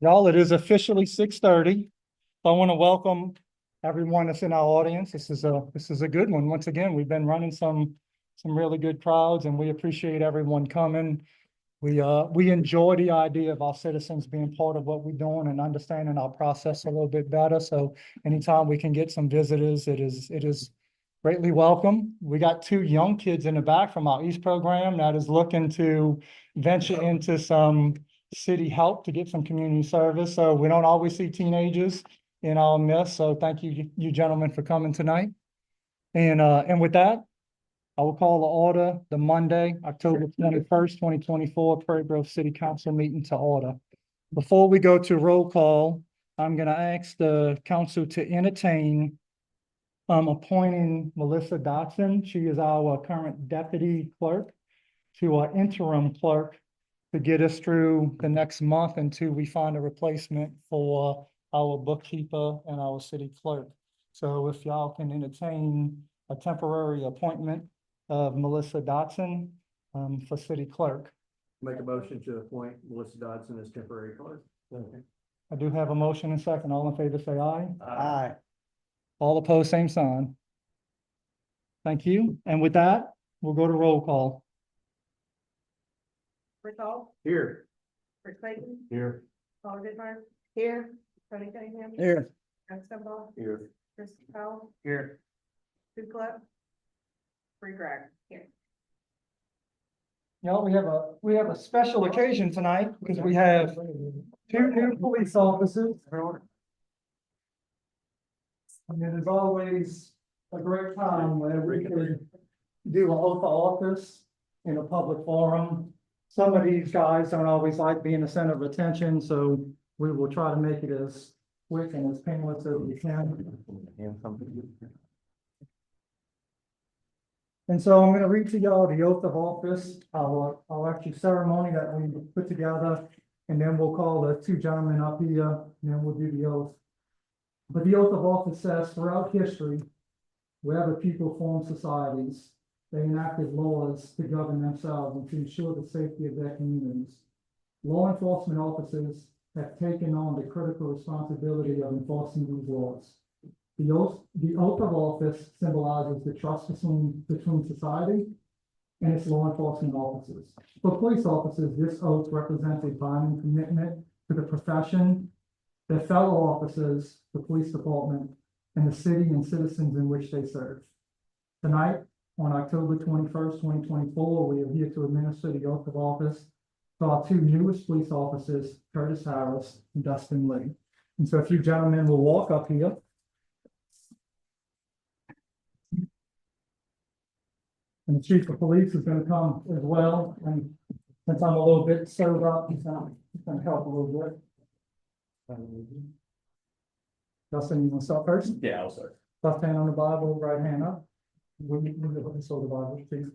Y'all, it is officially 6:30. I want to welcome everyone that's in our audience. This is a good one. Once again, we've been running some really good crowds, and we appreciate everyone coming. We enjoy the idea of our citizens being part of what we're doing and understanding our process a little bit better. So anytime we can get some visitors, it is greatly welcome. We got two young kids in the back from our East program that is looking to venture into some city help to get some community service. So we don't always see teenagers in our midst. So thank you gentlemen for coming tonight. And with that, I will call the order the Monday, October 21st, 2024 Prairie Grove City Council meeting to order. Before we go to roll call, I'm going to ask the council to entertain appointing Melissa Dotson. She is our current deputy clerk to our interim clerk to get us through the next month until we find a replacement for our bookkeeper and our city clerk. So if y'all can entertain a temporary appointment of Melissa Dotson for city clerk. Make a motion to appoint Melissa Dodson as temporary clerk. I do have a motion and second. All in favor, say aye. Aye. All opposed, same sign. Thank you. And with that, we'll go to roll call. Rick Hall, Here. Rick Clayton, Here. Paul Goodmer, here, Tony Cunningham. Here. Ken Stumbaugh, Here. Chris Powell, Here. Sue Club, Free Greg, here. Y'all, we have a special occasion tonight because we have two new police officers. And it is always a great time where we could do an oath of office in a public forum. Some of these guys don't always like being the center of attention, so we will try to make it as quick and as painless as we can. And so I'm going to read to y'all the oath of office, our actual ceremony that we put together, and then we'll call the two gentlemen up here, and then we'll do the oath. But the oath of office says, throughout history, wherever people formed societies, they enacted laws to govern themselves and to ensure the safety of their communities. Law enforcement officers have taken on the critical responsibility of enforcing these laws. The oath of office symbolizes the trust between society and its law enforcement officers. For police officers, this oath represents a binding commitment to the profession, their fellow officers, the police department, and the city and citizens in which they serve. Tonight, on October 21st, 2024, we are here to administer the oath of office to our two newest police officers, Curtis Harris and Dustin Lee. And so if you gentlemen will walk up here. And the chief of police is going to come as well. And since I'm a little bit served up, he's going to help a little bit. Dustin, you want to start first? Yeah, I'll start. Left hand on the Bible, right hand up. We saw the Bible, please.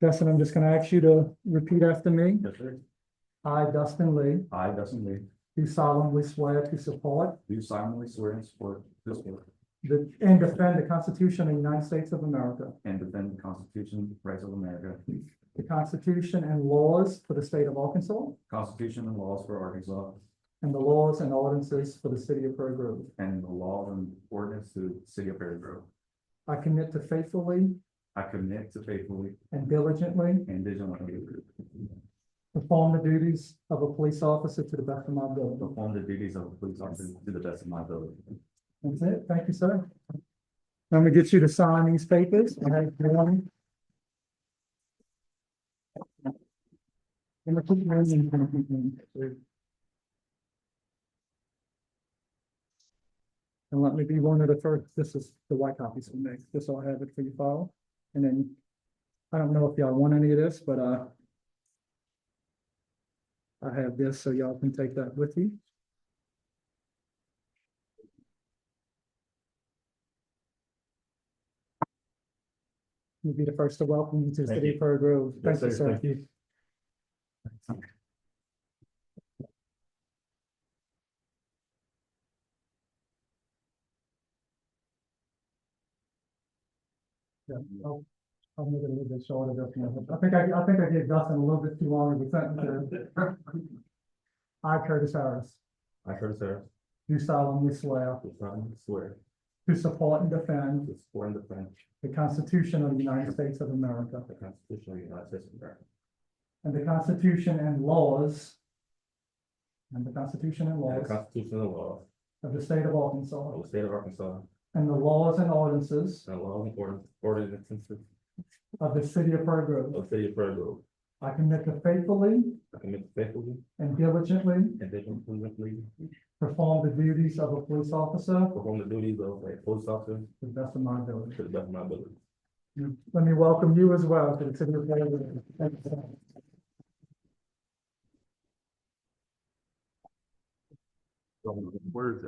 Dustin, I'm just going to ask you to repeat after me. Yes, sir. I, Dustin Lee, I, Dustin Lee, do solemnly swear to support do solemnly swear and support this work and defend the Constitution of the United States of America, and defend the Constitution and rights of America, the Constitution and laws for the state of Arkansas, Constitution and laws for Arkansas, and the laws and ordinances for the city of Prairie Grove. and the laws and ordinance to the city of Prairie Grove. I commit to faithfully I commit to faithfully and diligently and diligently perform the duties of a police officer to the best of my ability. perform the duties of a police officer to the best of my ability. That's it. Thank you, sir. I'm gonna get you to sign these papers. I have one. And repeat your name. And let me be one of the first. This is the white copies for me. Just so I have it for your file. And then I don't know if y'all want any of this, but I have this, so y'all can take that with you. You'll be the first to welcome you to the Thank city you. of Prairie Grove. Yes, Thank you, sir. sir. Thank you. Yeah, I'll make it a little bit shorter. I think I gave Dustin a little bit too long of a sentence there. I, Curtis Harris, I, Curtis Harris, do solemnly swear do solemnly swear to support and defend to support and defend the Constitution of the United States of America the Constitution of the United States of America and the Constitution and laws and the Constitution and laws of the state of Arkansas of the state of Arkansas and the laws and ordinances and the laws and ordinances of the city of Prairie Grove. of the city of Prairie Grove. I commit to faithfully I commit faithfully and diligently and diligently perform the duties of a police officer perform the duties of a police officer to the best of my ability. to the best of my ability. Let me welcome you as well to the city of Prairie Grove. Thank you, sir. Where is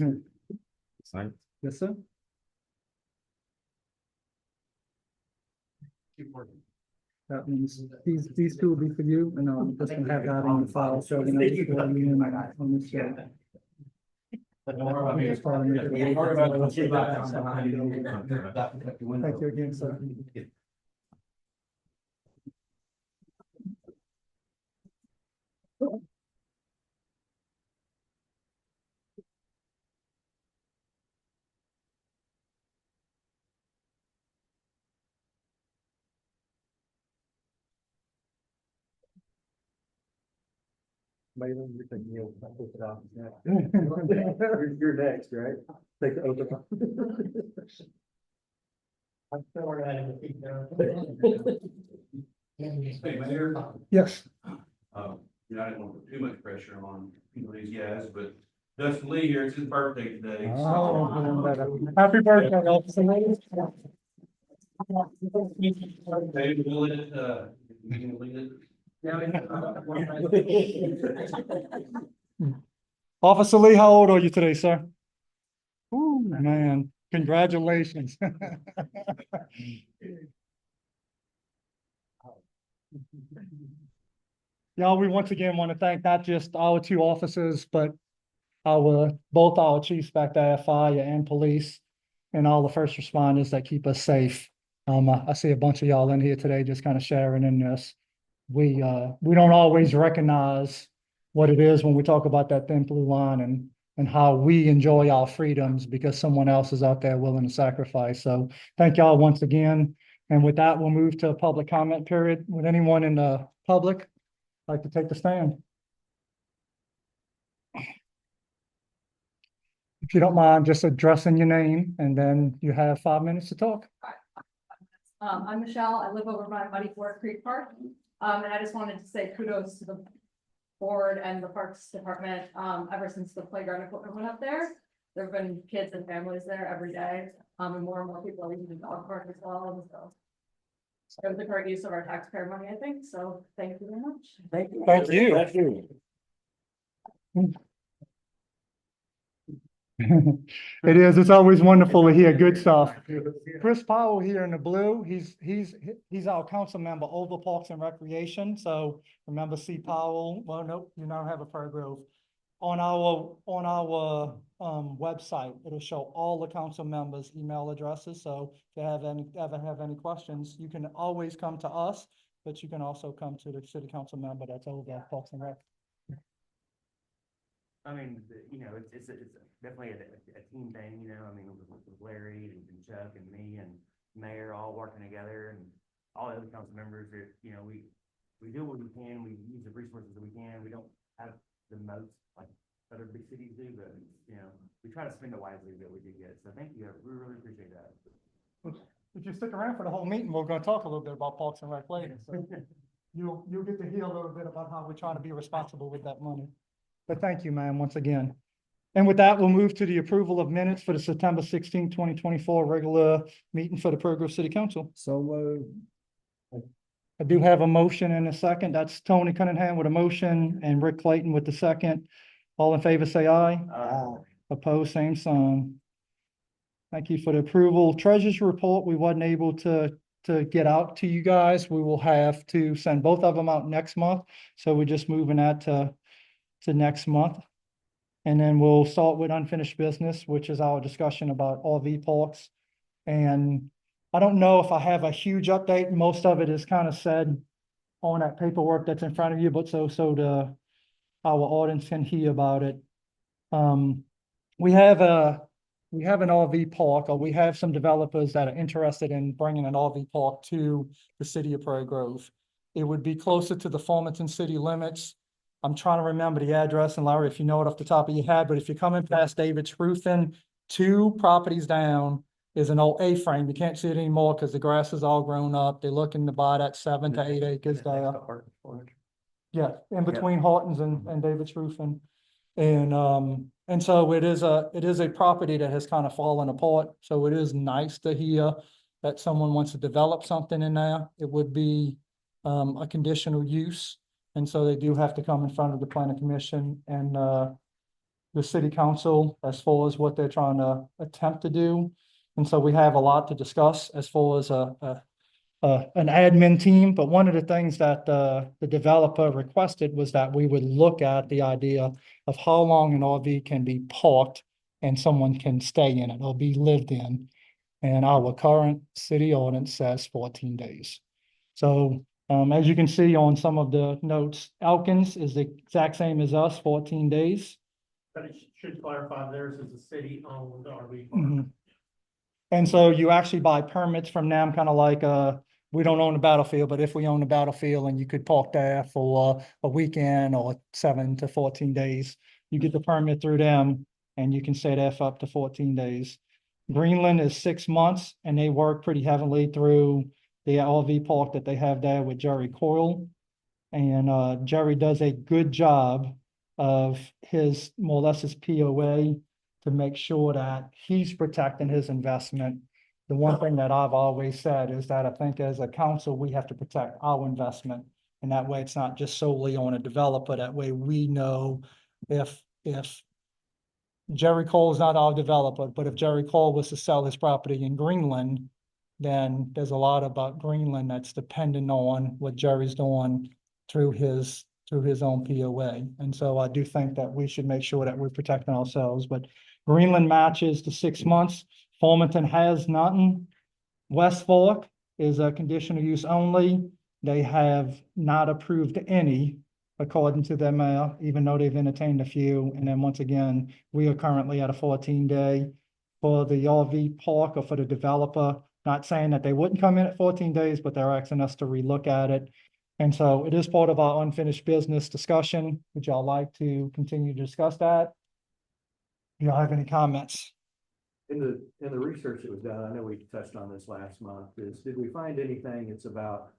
it? Sign. Yes, sir. Keep working. That means these two will be for you, and I'm just gonna have that on the file, so you know. it's for you and on this, Just wanna make it- Thank you again, sir. You're next, right? Take the oath. Hey, Mayor, Yes. you know, I didn't want to put too much pressure on, these guys, but Dustin Lee here, it's his birthday today. so- Happy birthday, officer. Maybe we'll let it, you can lead it. Officer Lee, how old are you today, sir? Ooh, man, congratulations. Y'all, we once again want to thank not just our two officers, but both our chiefs back there, fire and police, and all the first responders that keep us safe. I see a bunch of y'all in here today just kind of sharing in this. We don't always recognize what it is when we talk about that thin blue line and how we enjoy our freedoms because someone else is out there willing to sacrifice. So thank y'all once again. And with that, we'll move to a public comment period. Would anyone in the public like to take the stand? If you don't mind, just addressing your name and then you have 5 minutes to talk. I'm Michelle. I live over by Muddy Fork Creek Park. And I just wanted to say kudos to the board and the Parks Department. Ever since the playground equipment went up there, there've been kids and families there every day. And more people are using the dog park as well. And so it was a great use of our taxpayer money, I think. So thank you very much. Thank you. Thank you. It is, it's always wonderful to hear good stuff. Chris Powell here in the blue, he's our council member over Parks and Recreation, so remember C. Powell, well, nope, you now have a Prairie Grove. On our website, it'll show all the council members' email addresses, so if you ever have any questions, you can always come to us, but you can also come to the city council member that's over Parks and Rec. I mean, it's definitely a team thing, I mean, with Larry and Chuck and me and Mayor all working together and all the other council members that, we do what we can, we use the resources that we can. We don't have the most like other big cities do, but, we try to spend it wisely that we do get. So thank you. We really appreciate that. If you stick around for the whole meeting, we're gonna talk a little bit about Parks and Rec later, so you'll get to hear a little bit about how we're trying to be responsible with that money. But thank you, ma'am, once again. And with that, we'll move to the approval of minutes for the September 16, 2024 regular meeting for the Prairie Grove City Council. So, I do have a motion and a second. That's Tony Cunningham with a motion and Rick Clayton with the second. All in favor, say aye. Opposed, same sign. Thank you for the approval. Treasurer's report, we wasn't able to get out to you guys. We will have to send both of them out next month. So we're just moving that to next month. And then we'll start with unfinished business, which is our discussion about RV parks. And I don't know if I have a huge update. Most of it is kind of said on that paperwork that's in front of you, but so our audience can hear about it. We have an RV park, or we have some developers that are interested in bringing an RV park to the city of Prairie Grove. It would be closer to the Farmington city limits. I'm trying to remember the address, and Larry, if you know it off the top of your head, but if you're coming past David's Roofing, 2 properties down is an old A-frame. You can't see it anymore because the grass is all grown up. They're looking to buy that 7 to 8 acres there. Yeah, in between Hortons and David's Roofing. And so it is a property that has kind of fallen apart. So it is nice to hear that someone wants to develop something in there. It would be a conditional use. And so they do have to come in front of the planning commission and the city council as far as what they're trying to attempt to do. And so we have a lot to discuss as far as an admin team, but one of the things that the developer requested was that we would look at the idea of how long an RV can be parked and someone can stay in it or be lived in. And our current city ordinance says 14 days. So as you can see on some of the notes, Elkins is the exact same as us, 14 days. But it should clarify theirs is a city-owned RV Mhm. park. And so you actually buy permits from them, kind of like, we don't own the battlefield, but if we own the battlefield and you could park there for a weekend or 7 to 14 days, you get the permit through them and you can stay there for up to 14 days. Greenland is 6 months and they work pretty heavily through the RV park that they have there with Jerry Coyle. And Jerry does a good job of his, more or less his POA to make sure that he's protecting his investment. The one thing that I've always said is that I think as a council, we have to protect our investment. And that way it's not just solely on a developer. That way we know if Jerry Cole is not our developer, but if Jerry Cole was to sell his property in Greenland, then there's a lot about Greenland that's dependent on what Jerry's doing through his own POA. And so I do think that we should make sure that we're protecting ourselves, but Greenland matches the 6 months. Farmington has nothing. West Fork is a conditional use only. They have not approved any according to their mayor, even though they've entertained a few. And then once again, we are currently at a 14-day for the RV park or for the developer. Not saying that they wouldn't come in at 14 days, but they're asking us to relook at it. And so it is part of our unfinished business discussion. Would y'all like to continue to discuss that? Do y'all have any comments? In the research that was done, I know we touched on this last month, did we find anything that's about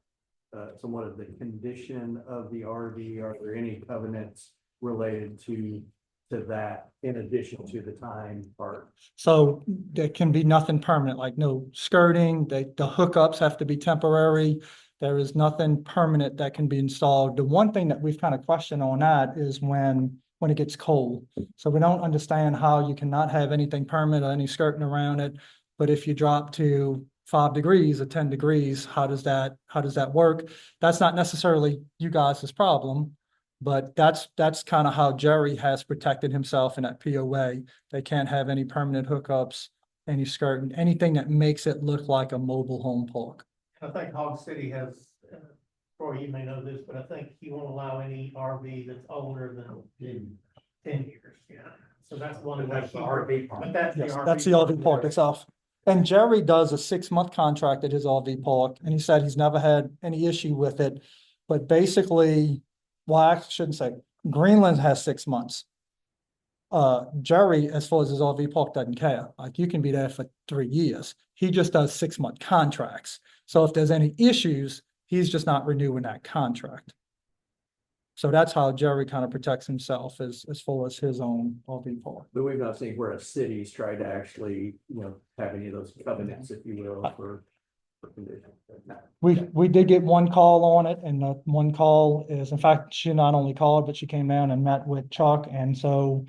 somewhat of the condition of the RV? Are there any covenants related to that in addition to the time part? So there can be nothing permanent, like no skirting, the hookups have to be temporary. There is nothing permanent that can be installed. The one thing that we've kind of questioned on that is when it gets cold. So we don't understand how you cannot have anything permanent or any skirting around it. But if you drop to 5 degrees or 10 degrees, how does that work? That's not necessarily you guys' problem, but that's kind of how Jerry has protected himself in that POA. They can't have any permanent hookups, any skirting, anything that makes it look like a mobile home park. I think Hog City has, Troy, you may know this, but I think he won't allow any RV that's older than 10 years, yeah. So that's one of That's the the RV park. But that's the Yes, RV. that's the RV park itself. And Jerry does a 6-month contract at his RV park, and he said he's never had any issue with it. But basically, well, I shouldn't say, Greenland has 6 months. Jerry, as far as his RV park, doesn't care. Like, you can be there for 3 years. He just does 6-month contracts. So if there's any issues, he's just not renewing that contract. So that's how Jerry kind of protects himself as far as his own RV park. But we've not seen where a city's tried to actually, have any of those covenants, if you will, for conditions. We did get one call on it, and the one call is, in fact, she not only called, but she came down and met with Chuck, and so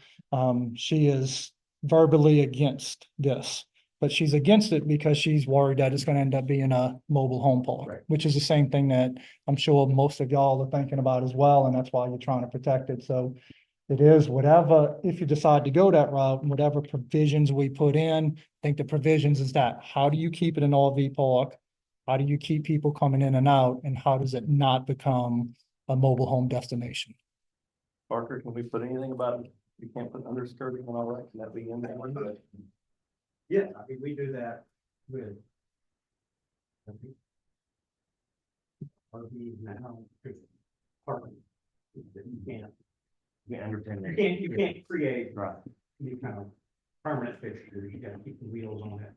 she is verbally against this. But she's against it because she's worried that it's going to end up being a mobile home park, Right. which is the same thing that I'm sure most of y'all are thinking about as well, and that's why you're trying to protect it. So it is whatever, if you decide to go that route, whatever provisions we put in, I think the provisions is that, how do you keep it an RV park? How do you keep people coming in and out? And how does it not become a mobile home destination? Parker, can we put anything about, you can't put underskirting and all that, can that be in there? Yeah, I mean, we do that with. RV now, apartment. You can't, You can underpin you it. can't, you can't create Right. any kind of permanent fixtures, you gotta keep the wheels on it.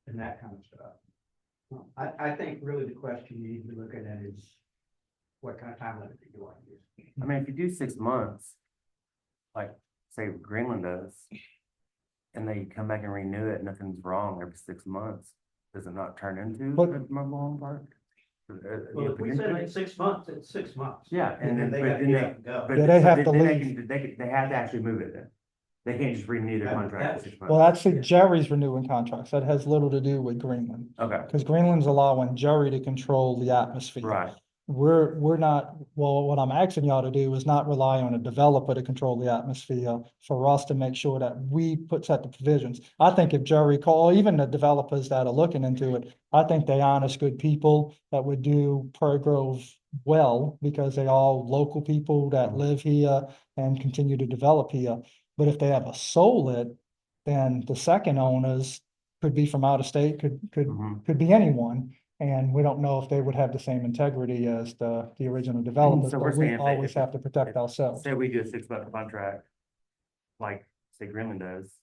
And that kind of stuff. I think really the question you need to be looking at is what kind of time limit do you want to use? I mean, if you do 6 months, like, say Greenland does, and they come back and renew it, nothing's wrong every 6 months, does it not turn into But- a mobile home park? Well, if we said it's 6 months, it's 6 months. Yeah, and then, they but gotta then get they, up and go. but Yeah, they so have to then leave. they have to actually move it then. They can't just renew their That- contract for that- 6 Well, months. actually, Jerry's renewing contracts. That has little to do with Greenland. Okay, Because Greenland's allowing Jerry to control the atmosphere. right, We're not, well, what I'm asking y'all to do is not rely on a developer to control the atmosphere for us to make sure that we set the provisions. I think if Jerry call, even the developers that are looking into it, I think they honest, good people that would do Prairie Grove well because they all local people that Mhm. live here and continue to develop here. But if they ever sold it, then the second owners could be from out of state, Mhm. could be anyone. And we don't know if they would have the same integrity as the original developers, So we're but we saying if they- always if- have to protect if- ourselves. say we do a 6 month contract, like, say Greenland does.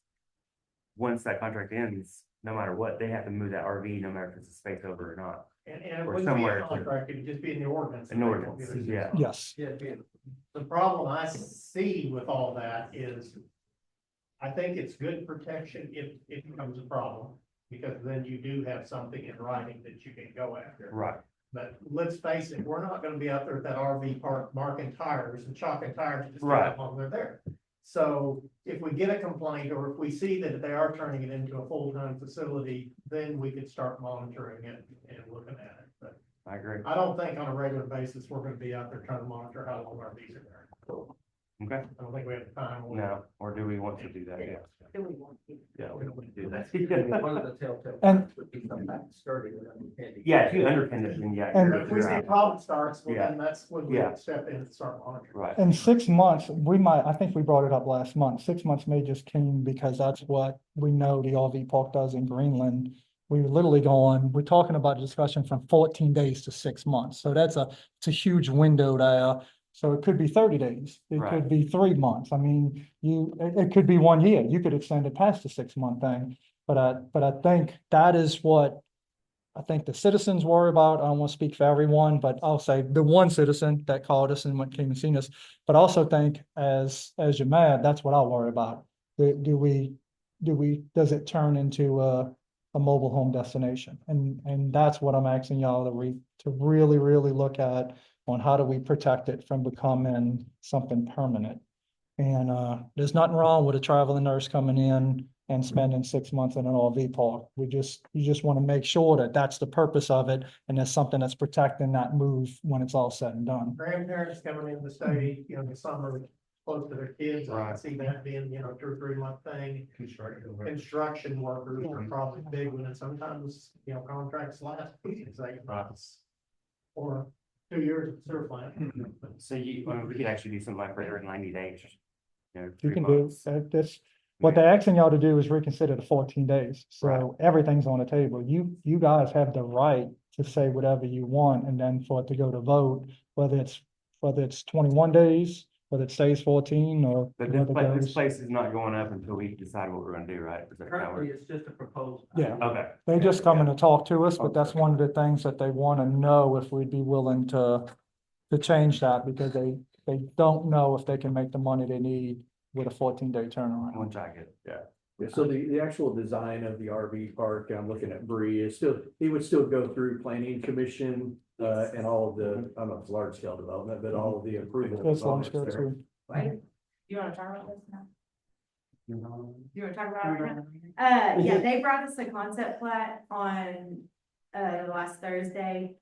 Once that contract ends, no matter what, they have to move that RV, no matter if it's a space over or not. And it Or wouldn't be somewhere a to- contract, it'd just be in the ordinance. An ordinance, yeah. Yes, Yeah, The problem I see with all that is, I think it's good protection if it becomes a problem, because then you do have something in writing that you can go after. Right, But let's face it, we're not gonna be out there at that RV park marking tires and chalking tires just Right. how long they're there. So if we get a complaint, or if we see that they are turning it into a full-time facility, then we could start monitoring it and looking at it. But I agree. I don't think on a regular basis, we're gonna be out there trying to monitor how long RVs are there. Okay, I don't think we have the time. or- no, or do we want to do that? Yeah. Do we want to? Yeah, we don't want to do that. one of the telltale And- signs would be something starting with underpinning. Yeah, if you underpin it, then yeah. And- you're- But if we you're see a out. problem starts, well, Yeah. then that's when we Yeah. step in and start monitoring. Right. in 6 months, we might, I think we brought it up last month, 6 months may just came because that's what we know the RV park does in Greenland. We're literally going, we're talking about a discussion from 14 days to 6 months, so it's a huge window there. So it could be 30 days, it Right. could be 3 months, I mean, it could be 1 year, you could extend it past the 6 month thing. But I think that is what I think the citizens worry about. I don't want to speak for everyone, but I'll say the one citizen that called us and came and seen us. But I also think as you're mad, that's what I worry about. Does it turn into a mobile home destination? And that's what I'm asking y'all to really, really look at on how do we protect it from becoming something permanent. And there's nothing wrong with a traveling nurse coming in and spending 6 months in an RV park. You just want to make sure that that's the purpose of it, and there's something that's protecting that move when it's all said and done. Grandparents coming in to stay, you know, in the summer, close to their kids, I can Right. see that being, you know, 2 or 3 month thing. Construction workers are probably big one, and sometimes, you know, contracts last, it's like, or 2 years of sewer plant. So I mean, we could actually do something like for every 90 days. You know, You 3 can do, months. this, what they're asking y'all to do is reconsider the 14 days. Right. So everything's on the table. You guys have the right to say whatever you want, and then for it to go to vote, whether it's 21 days, whether it stays 14 or But whether this it goes. place is not going up until we decide what we're gonna do, right? Is that how Currently, we're- it's just a proposal. Yeah. Okay, They just coming to talk to us, but that's Okay. one of the things that they want to know if we'd be willing to change that, because they don't know if they can make the money they need with a 14-day turnaround. which I get, yeah. So the actual design of the RV park, I'm looking at Bree, is still, it would still go through planning commission, and all of the, I don't know if it's large scale development, but all of the approval. That's long components scale there. too. Wait, you wanna talk about this now? You wanna talk about it now? Mm-hmm. Yeah, they brought us the concept plat on, last Thursday.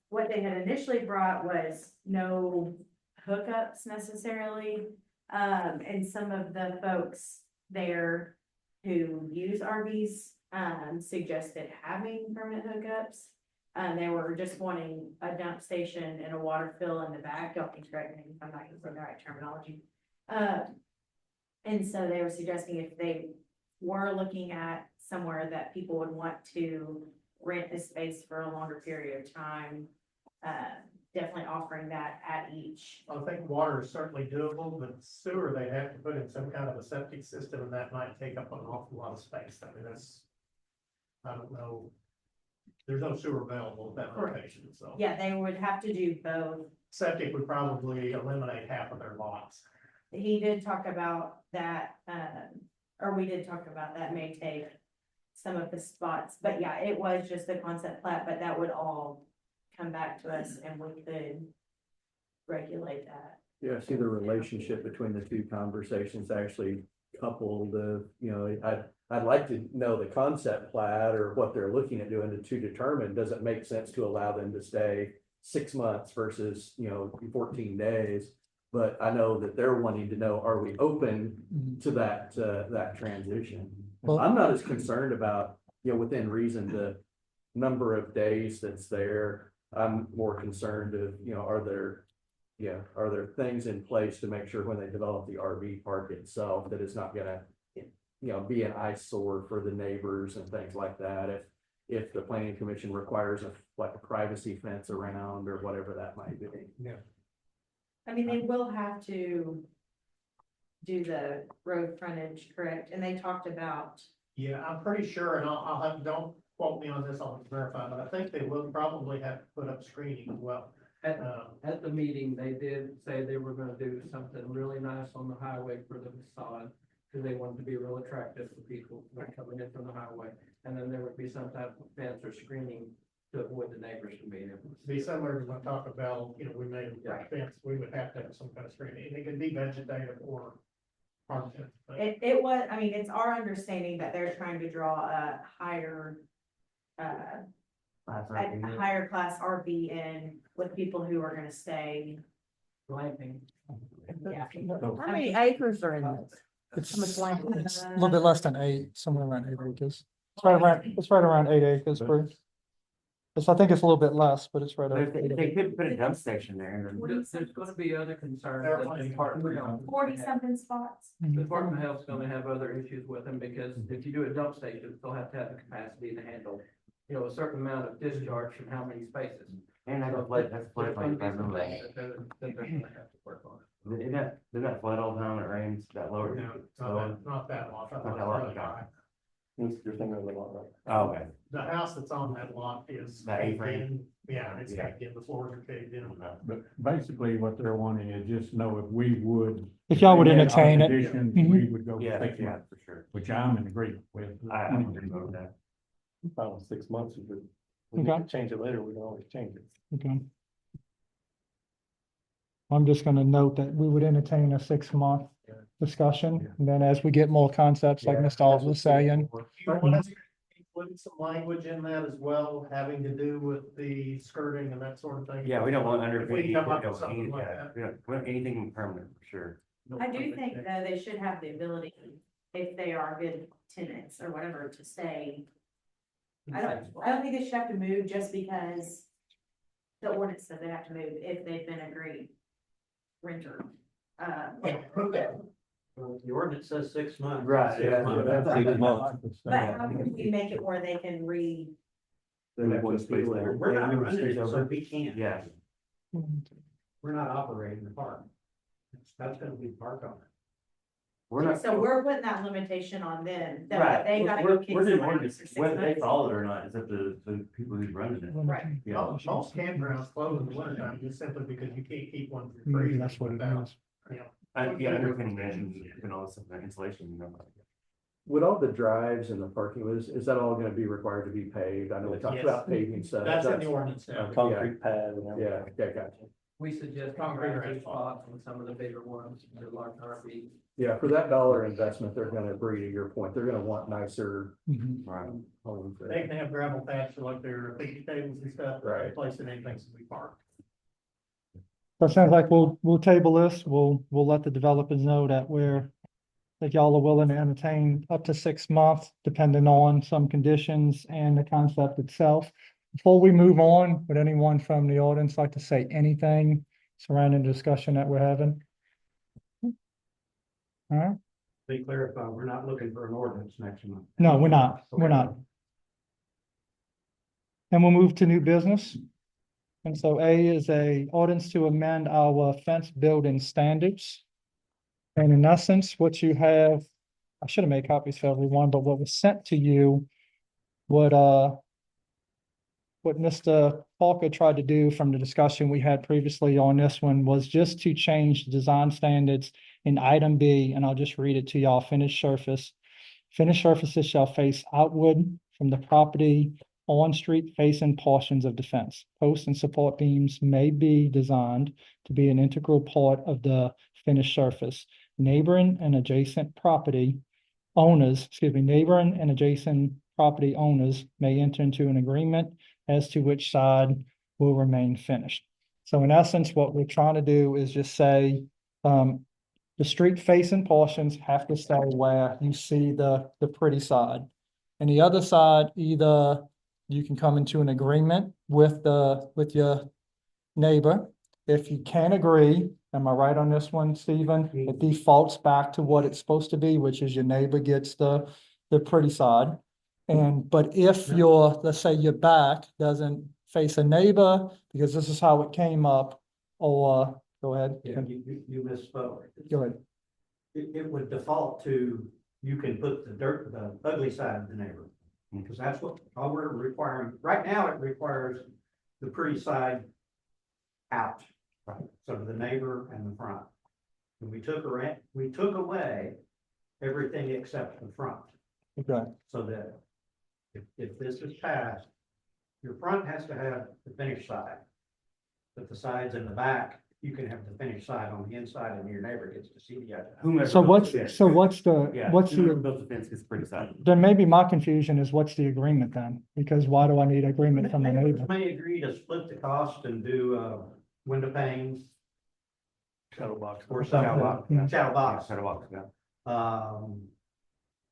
What they had initially brought was no hookups necessarily. And some of the folks there who use RVs, suggested having permanent hookups. They were just wanting a dump station and a water fill in the back. Y'all can correct me if I'm not using the right terminology. And so they were suggesting if they were looking at somewhere that people would want to rent the space for a longer period of time, definitely offering that at each. I think water is certainly doable, but sewer, they have to put in some kind of a septic system, and that might take up an awful lot of space. I mean, I don't know. There's no sewer available at that location, so. Yeah, they would have to do both. Septic would probably eliminate half of their lots. He did talk about that, or we did talk about that may take some of the spots, but yeah, it was just the concept plat, but that would all come back to us and we could regulate that. Yeah, I see the relationship between the two conversations actually coupled, I'd like to know the concept plat or what they're looking at doing to determine, does it make sense to allow them to stay 6 months versus, 14 days? But I know that they're wanting to know, are we open to that transition? Well- I'm not as concerned about, within reason, the number of days that's there. I'm more concerned of, are there things in place to make sure when they develop the RV park itself, that it's not gonna, be an eyesore for the neighbors and things like that. If the planning commission requires a privacy fence around or whatever that might be. I mean, they will have to do the road frontage, correct? And they talked about, Yeah, I'm pretty sure, and I'll have, don't quote me on this, I'll verify, but I think they will probably have to put up screening as well. At the meeting, they did say they were gonna do something really nice on the highway for the facade, because they wanted to be real attractive for people when coming in from the highway. And then there would be some type of fence or screening to avoid the neighbors from being able to see. Be similar to when Taco Bell, we made a Right. fence, we would have to have some kind of screening, and it can be vegetative or content. it was, I mean, it's our understanding that they're trying to draw a higher, a higher class RV in with people who are gonna stay. Glamping. Yeah. How many acres are in this? It's much land? it's a little bit less than 8, somewhere around 8 acres. It's right around 8 acres, Bruce. I think it's a little bit less, but it's right around. They could put a dump station there and then. There's gonna be other concerns. There that are the Department of Health- 40-something spots. The Department of Health's gonna have other issues with them, because if you do a dump station, they'll have to have the capacity to handle, a certain amount of discharge from how many spaces. And that's So flood, that's there's flood gonna plain, be I some remember things that. that they're gonna have to work on. They got flood all the time, it rains, that lower. No, not that lot. Not that lot, Really high. You're thinking of the lot, right? Oh, okay. The house that's on that lot is. That A-frame? caved in. Yeah, it's Yeah. caved in, the floors are caved in. But basically what they're wanting is just know if we would. If y'all would they had entertain it. conditions, Mhm. We would go Yeah, 6 yeah, months, for sure. which I'm in agreement with. I agree with that. About 6 months, if we need to change it later, we can always change it. Okay. I'm just gonna note that we would entertain a 6-month discussion, and then as we get more concepts, like Mr. Alves was saying. You want us to include some language in that as well, having to do with the skirting and that sort of thing? Yeah, we don't want under. If we come up with we don't something need like that. that. We don't anything permanent, for sure. I do think though they should have the ability, if they are good tenants or whatever, to stay. I don't think they should have to move just because the ordinance says they have to move if they've been a great renter. The ordinance says 6 months. Right, yeah. But how can we make it where they can We're not running it, so we can't. Yeah, We're not operating the park. That's gonna be park owner. we're not. so we're putting that limitation on them, that Right, they gotta we're go kick doing someone out ordinance, for 6 whether they months. follow it or not, is up to the people who's running it. Right. Yeah. Most campgrounds close in the wintertime just simply because you can't keep one for Maybe free. that's what it without, is. you know, Yeah, underpinning and all this stuff, that insulation, Would all the drives and the parking, is that all gonna be required to be paved? I know we talked Yes. about paving stuff. That's in the ordinance now. Concrete pad and Yeah, okay, gotcha. We suggest Concrete or concrete asphalt. spots on some of the bigger ones, the large RVs. Yeah, for that dollar investment, they're gonna agree to your point. They're gonna want nicer Mhm. Right. homes. They can have gravel paths for like their picnic tables and stuff, Right. place in anything to be parked. So it sounds like we'll table this, we'll let the developers know that that y'all are willing to entertain up to 6 months, depending on some conditions and the concept itself. Before we move on, would anyone from the audience like to say anything surrounding the discussion that we're having? All right, Be clarified, we're not looking for an ordinance next month. no, we're not, we're not. And we'll move to new business. And so A is a ordinance to amend our fence building standards. And in essence, what you have, I should have made copies for everyone, but what was sent to you, what Mr. Parker tried to do from the discussion we had previously on this one was just to change the design standards in item B, and I'll just read it to y'all, finished surface. Finished surfaces shall face outward from the property on-street facing portions of the fence. Posts and support beams may be designed to be an integral part of the finished surface. Neighboring and adjacent property owners, neighboring and adjacent property owners may enter into an agreement as to which side will remain finished. So in essence, what we're trying to do is just say, the street facing portions have to stay where you see the pretty side. And the other side, either you can come into an agreement with your neighbor. If you can't agree, am I right on this one, Stephen? It defaults back to what it's supposed to be, which is your neighbor gets the pretty side. But if let's say your back doesn't face a neighbor, because this is how it came up, or, go ahead. Yeah, you misspoke. Go ahead. It would default to, you can put the ugly side of the neighbor. Because that's what, all we're requiring, right now it requires the pretty side out. So the neighbor and the front. And we took away everything except the front. Okay. So that if this is passed, your front has to have the finished side. But the sides in the back, you can have the finished side on the inside and your neighbor gets to see the other. Whomever So builds the fence. what's Whoever the, builds the fence gets the pretty side. then maybe my confusion is what's the agreement then? Because why do I need agreement from the Neighbors neighbor? may agree to split the cost and do, window panes. Shadow box. Or Shadow box, yeah. shadow box, Shadow box, yeah.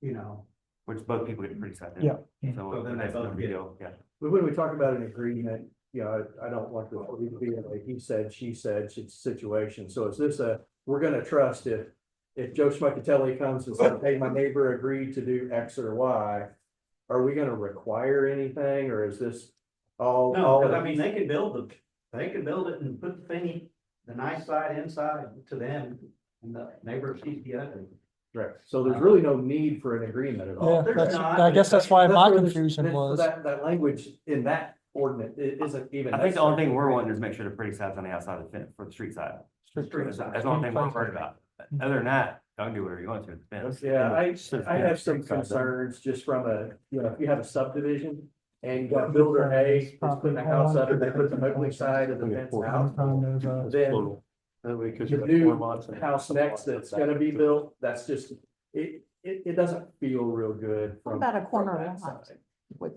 you know. Which both people get the pretty side. Yeah. So So then they that's no both big get it. deal, yeah. But when we talk about an agreement, you know, I don't want to be in a he said, she said situation. So is this we're gonna trust if Joe Schmuckatelli comes and says, hey, my neighbor agreed to do X or Y, are we gonna require anything, or is this all? No, because I mean, they can build it and put the thing, the nice side inside to them and the neighbor sees the other. Right, so there's really no need for an agreement at all. Yeah, there's that's, not, I but guess that's why That's my where this- confusion this- was. That language in that ordinance isn't even. I think the only thing we're necessary. wanting is make sure the pretty side's on the outside of the fence for the street side. Street side. That's the only thing we're worried about. Other than that, y'all can do whatever you want to with the fence. Yeah, I have some concerns just from if you have a subdivision and you got builder A that's putting a house up and they put the ugly side of the fence out. Then the new house next that's gonna be built, that's just, it doesn't feel real good What from. about a corner from that lot? side.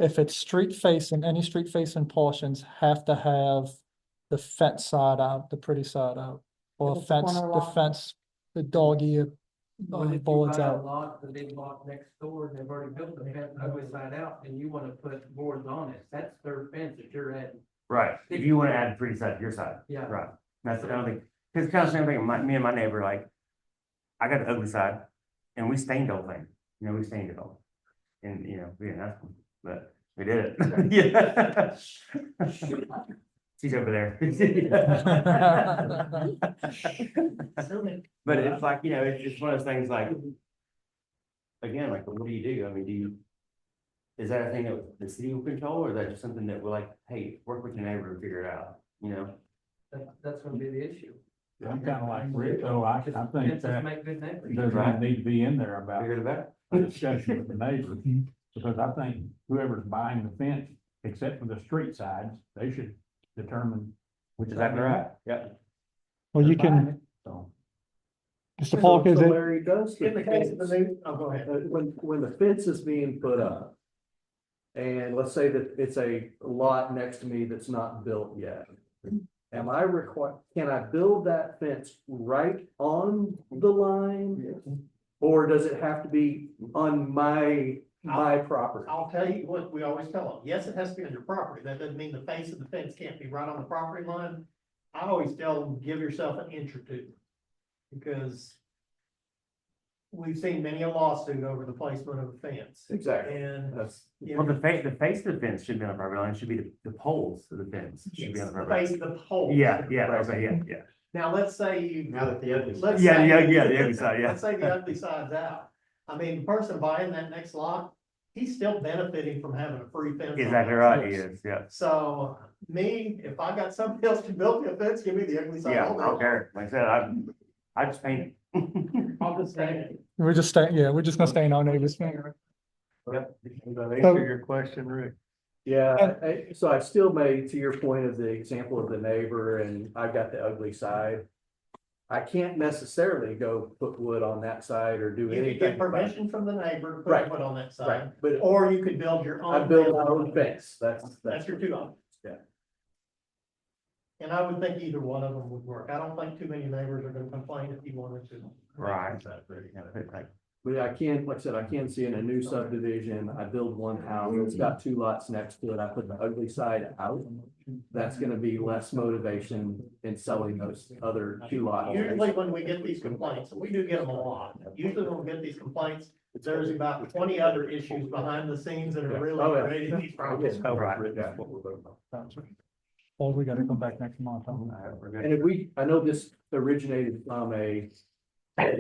If it's street facing, any street facing portions have to have the fence side out, the pretty side out. Or If it's a fence, corner the lot. fence, the dog ear What if you boards buy a out. lot, the big lot next door, and they've already built the fence ugly side out, and you wanna put boards on it, that's their fence that you're adding. Right, if you wanna add the pretty side to your side. Yeah. Right, that's the only thing, cause it's kind of the same thing, me and my neighbor, like, I got the ugly side, and we stained the whole thing, we stained it all. And, we didn't ask them, but we did it, yeah. She's over there. But it's like, it's just one of those things like, again, like, what do you do? I mean, is that a thing that the city will control, or is that just something that we're like, hey, work with your neighbor and figure it out, That's gonna be the issue. I'm kind of like Rick, though, I think Fences that make good neighbors. doesn't need to be in there about Figure it out. a discussion with the neighbors. Because I think whoever's buying the fence, except for the street sides, they should determine which. Exactly right, yeah. Well, you they're buying can, it, So. Mr. Parker, is So it, Larry, does the In the case of the fence, new, oh, go ahead. when the fence is being put up, and let's say that it's a lot next to me that's not built yet. Am I can I build that fence right on the line? Or does it have to be on my my property. I'll tell you what we always tell them. Yes, it has to be on your property. That doesn't mean the face of the fence can't be right on the property line. I always tell them, give yourself an inch or two. Because we've seen many a lawsuit over the placement of a fence. Exactly. And That's, you Well, know, the face of the fence should be on the property line, it should be the poles of the fence should be on the the property. face of the pole. Yeah, okay, yeah. Now, let's say you. now that the other. Let's Yeah, say- the ugly side, yeah. Let's say the ugly side's out. I mean, the person buying that next lot, he's still benefiting from having a free fence. on Exactly that right, fence. he is, yeah. So me, if I got somebody else to build me a fence, give me the ugly side. Yeah, all day I don't long. care, like I said, I just paint it. I'll just say, We're just staying, yeah, we're just gonna stay in our neighbor's finger. Yep. So- your question, Rick? Yeah, so I still made, to your point of the example of the neighbor, and I've got the ugly side. I can't necessarily go put wood on that side or do you could anything. get permission from the neighbor to put Right. it on that Right, side, but or you could build your own. I build my own fence, That's your two options. Yeah. And I would think either one of them would work. I don't think too many neighbors are gonna complain if you wanted to. Right. But I can, like I said, I can see in a new subdivision, I build one house, it's got two lots next to it, I put the ugly side out. That's gonna be less motivation in selling those other two lots. Usually when we get these complaints, and we do get them a lot, usually when we get these complaints, there's about 20 other issues behind the scenes that are really Oh, yeah. creating these problems. That's what we're voting on. Well, we gotta come back next month. Huh? And if we, I know this originated from a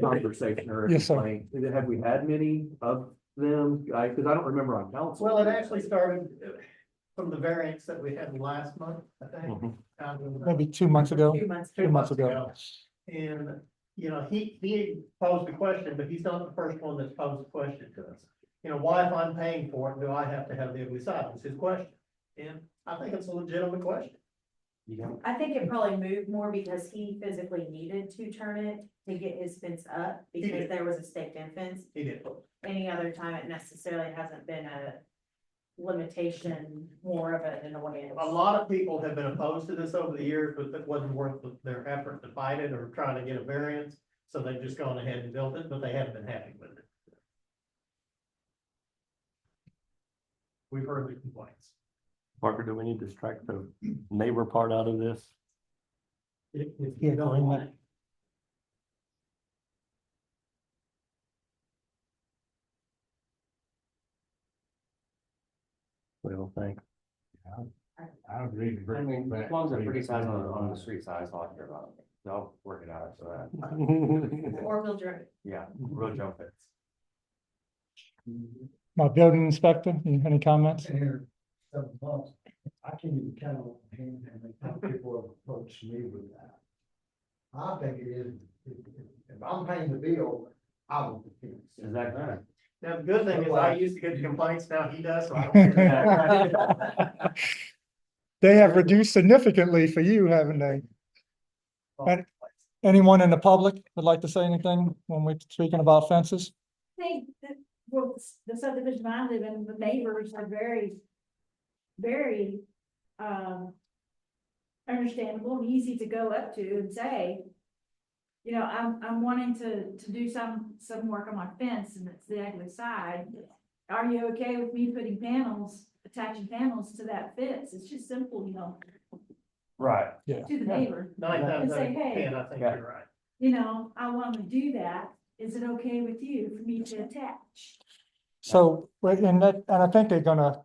conversation or a Yes, sir. complaint, have we had many of them? Cause I don't remember on council. Well, it actually started from the variance that we had last month, I think. Mhm. Maybe 2 months ago. 2 months. 2 months ago. And, you know, he posed a question, but he's not the first one that's posed a question to us. You know, why if I'm paying for it, do I have to have the ugly side? It's his question. And I think it's a legitimate question. I think it probably moved more because he physically needed to turn it to get his fence up because did. there was a staked-in fence. He did. Any other time, it necessarily hasn't been a limitation, more of an annoyance. A lot of people have been opposed to this over the years, but it wasn't worth their effort to fight it or trying to get a variance. So they've just gone ahead and built it, but they haven't been happy with it. We've heard the complaints. Parker, do we need to strike the neighbor part out of this? If you don't want. We don't think. I don't really agree. I mean, with as long as that. they're pretty size on the street size, all I care about. They'll work it out, so that. Or build your, Yeah, real jump fits. My building inspector, any comments? Here, several months, I can't even count on my hand how many people have approached me with that. I think it is, if I'm paying the bill, I will defend. Exactly. Now, the good thing is I used to get the complaints, now he does, so I don't care. They have reduced significantly for you, haven't they? Anyone in the public would like to say anything when we're speaking about fences? think that, well, the subdivision I live in, the neighbors are very, understandable and easy to go up to and say, you know, I'm wanting to do some work on my fence and it's the ugly side. Are you okay with me putting panels, attaching panels to that fence? It's just simple, you know, Right. to the neighbor. 9 times And out say, of hey, 10, I think you're right. you know, I want to do that. Is it okay with you for me to attach? So, and I think they're gonna,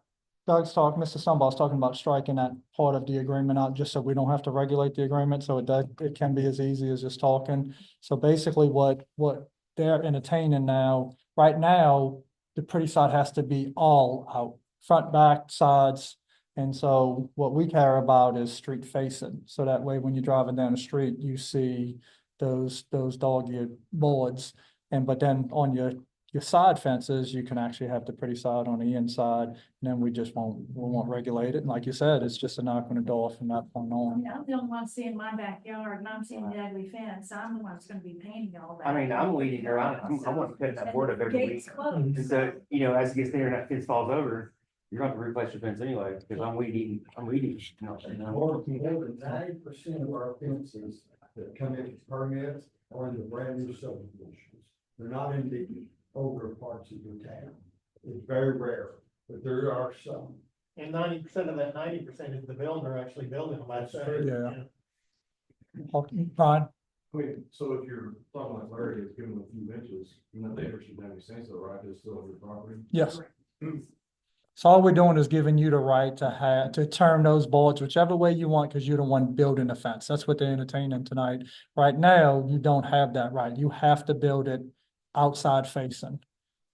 Mr. Sunball's talking about striking that part of the agreement out, just so we don't have to regulate the agreement, so it can be as easy as just talking. So basically what they're entertaining now, right now, the pretty side has to be all out, front, back, sides. And so what we care about is street facing, so that way when you're driving down the street, you see those dog-eared boards. But then on your side fences, you can actually have the pretty side on the inside, and then we won't regulate it. And like you said, it's just a knock on the door from that point I on. mean, I'm the only one seeing my backyard and I'm seeing the ugly fence. I'm the one that's gonna be painting all that. I mean, I'm weeding around, I want to cut that board up every Gates week. closed. And so, you know, as it gets there and that fence falls over, you're going to have to replace your fence anyway, because I'm weeding, you know. More than 90% of our fences that come in for permits are in the brand new subdivisions. They're not in the older parts of the town. is very rare, but there are some. And 90% of that 90% is the builder actually building them. I'd say. Yeah. Ron, Wait, so if you're talking like Larry is giving them a few inches, you know, they should have any sense of right, it's still on your property. yes. So all we're doing is giving you the right to turn those boards whichever way you want, because you're the one building the fence. That's what they're entertaining tonight. Right now, you don't have that right. You have to build it outside facing.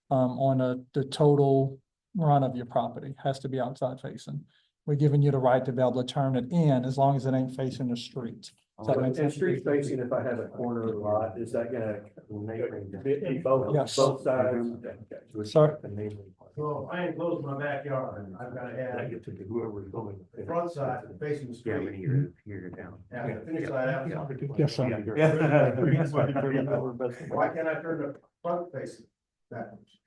On the total run of your property, has to be outside facing. We're giving you the right to be able to turn it in as long as it ain't facing the street. Does that make And sense? street facing, if I have a corner of the lot, is that gonna be both, Yes. both sides? Sir? Well, I enclose my backyard, I've gotta have Whoever's going. the front side facing the Yeah, street. many years, here down. And the finish side outside. Yes, sir. Why can't I turn the front facing backwards?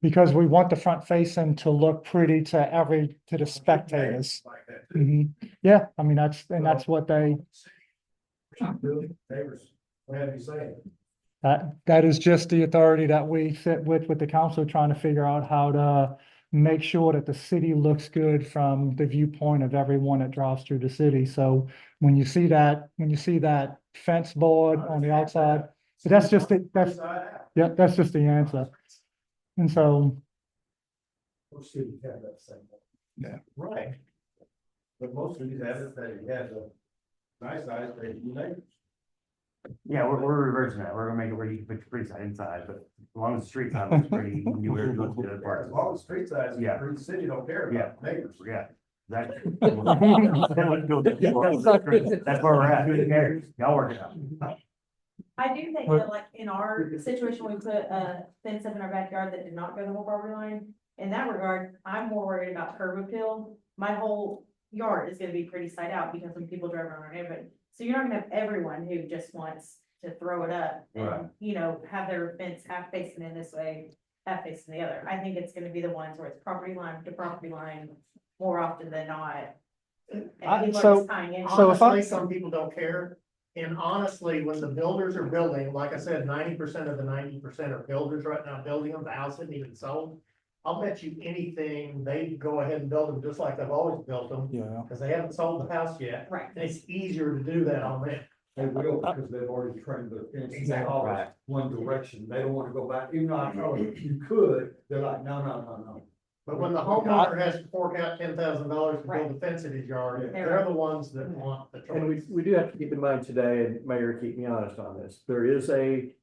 Because we want the front facing to look pretty to the spectators. Like that too. Mhm. Yeah, I mean, that's what they, Neighbors, what have you say? that is just the authority that we sit with the council, trying to figure out how to make sure that the city looks good from the viewpoint of everyone that drives through the city. So when you see that fence board on the outside, but that's just, that's just the answer. And so, Most cities have that same. Yeah. Right. But most of these have it, that you have the nice size, they do neighbors. Yeah, we're reversing that. We're gonna make it where you can put your pretty side inside, but as long as the street side looks pretty, you can do whatever you want to the other As part. long as street size, Yeah. the city don't care about neighbors. Yeah. That's that's where we're at. Who cares? Y'all work it out. I do think that like in our situation, we put a fence up in our backyard that did not go the whole property line. In that regard, I'm more worried about curb appeal. My whole yard is gonna be pretty side out because when people drive around our neighborhood. So you're not gonna have everyone who just wants to throw it up Right. and, you know, have their fence half facing in this way, half facing the other. I think it's gonna be the ones where it's property line to property line more often than not. And people are just tying in. so if Honestly, some people don't care. And honestly, when the builders are building, like I said, 90% of the 90% are builders right now building them, the house isn't even sold. I'll bet you anything, they go ahead and build them just like they've always built them, yeah. because they haven't sold the house yet. Right. And it's easier to do that on them. They will, because they've already trained their fence. Exactly. Always one direction, they don't wanna go back, even though I told them you could, they're like, no. But when the homeowner has to fork out $10,000 to build a fence in his yard, Yeah. they're the ones that want the And choice. we do have to keep in mind today, and Mayor, keep me honest on this, there is a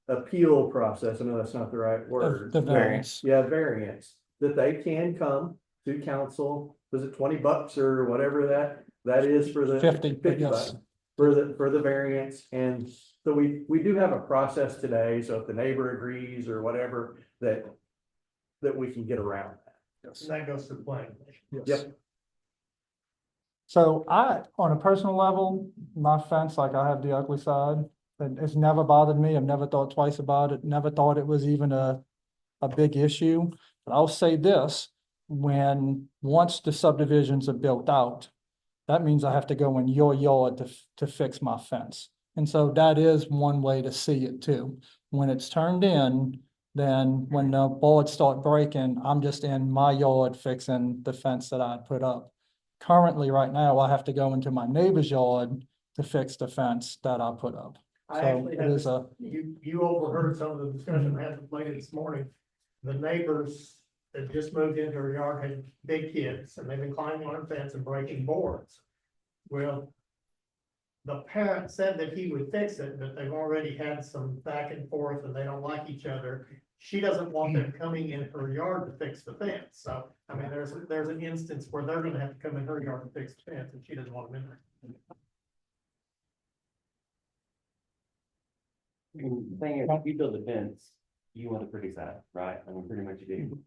appeal process, I know that's not the right word. The variance. Yeah, variance, that they can come to council, was it $20 or whatever that is for the. 50, $50 yes. For the variance, and so we do have a process today, so if the neighbor agrees or whatever, that we can get around that. And that goes to the planning. Yep. So on a personal level, my fence, like I have the ugly side, and it's never bothered me. I've never thought twice about it, never thought it was even a big issue. But I'll say this, once the subdivisions are built out, that means I have to go in your yard to fix my fence. And so that is one way to see it too. When it's turned in, then when the boards start breaking, I'm just in my yard fixing the fence that I put up. Currently, right now, I have to go into my neighbor's yard to fix the fence that I put up. I So actually it had is this, a, you overheard some of the discussion I had with lady this morning. The neighbors that just moved into her yard had big kids and they've been climbing on her fence and breaking boards. Well, the parent said that he would fix it, but they've already had some back and forth and they don't like each other. She doesn't want them coming in her yard to fix the fence. So, I mean, there's an instance where they're gonna have to come in her yard to fix the fence and she doesn't want them in there. The thing is, if you build a fence, you want the pretty side, right? I mean, pretty much you do.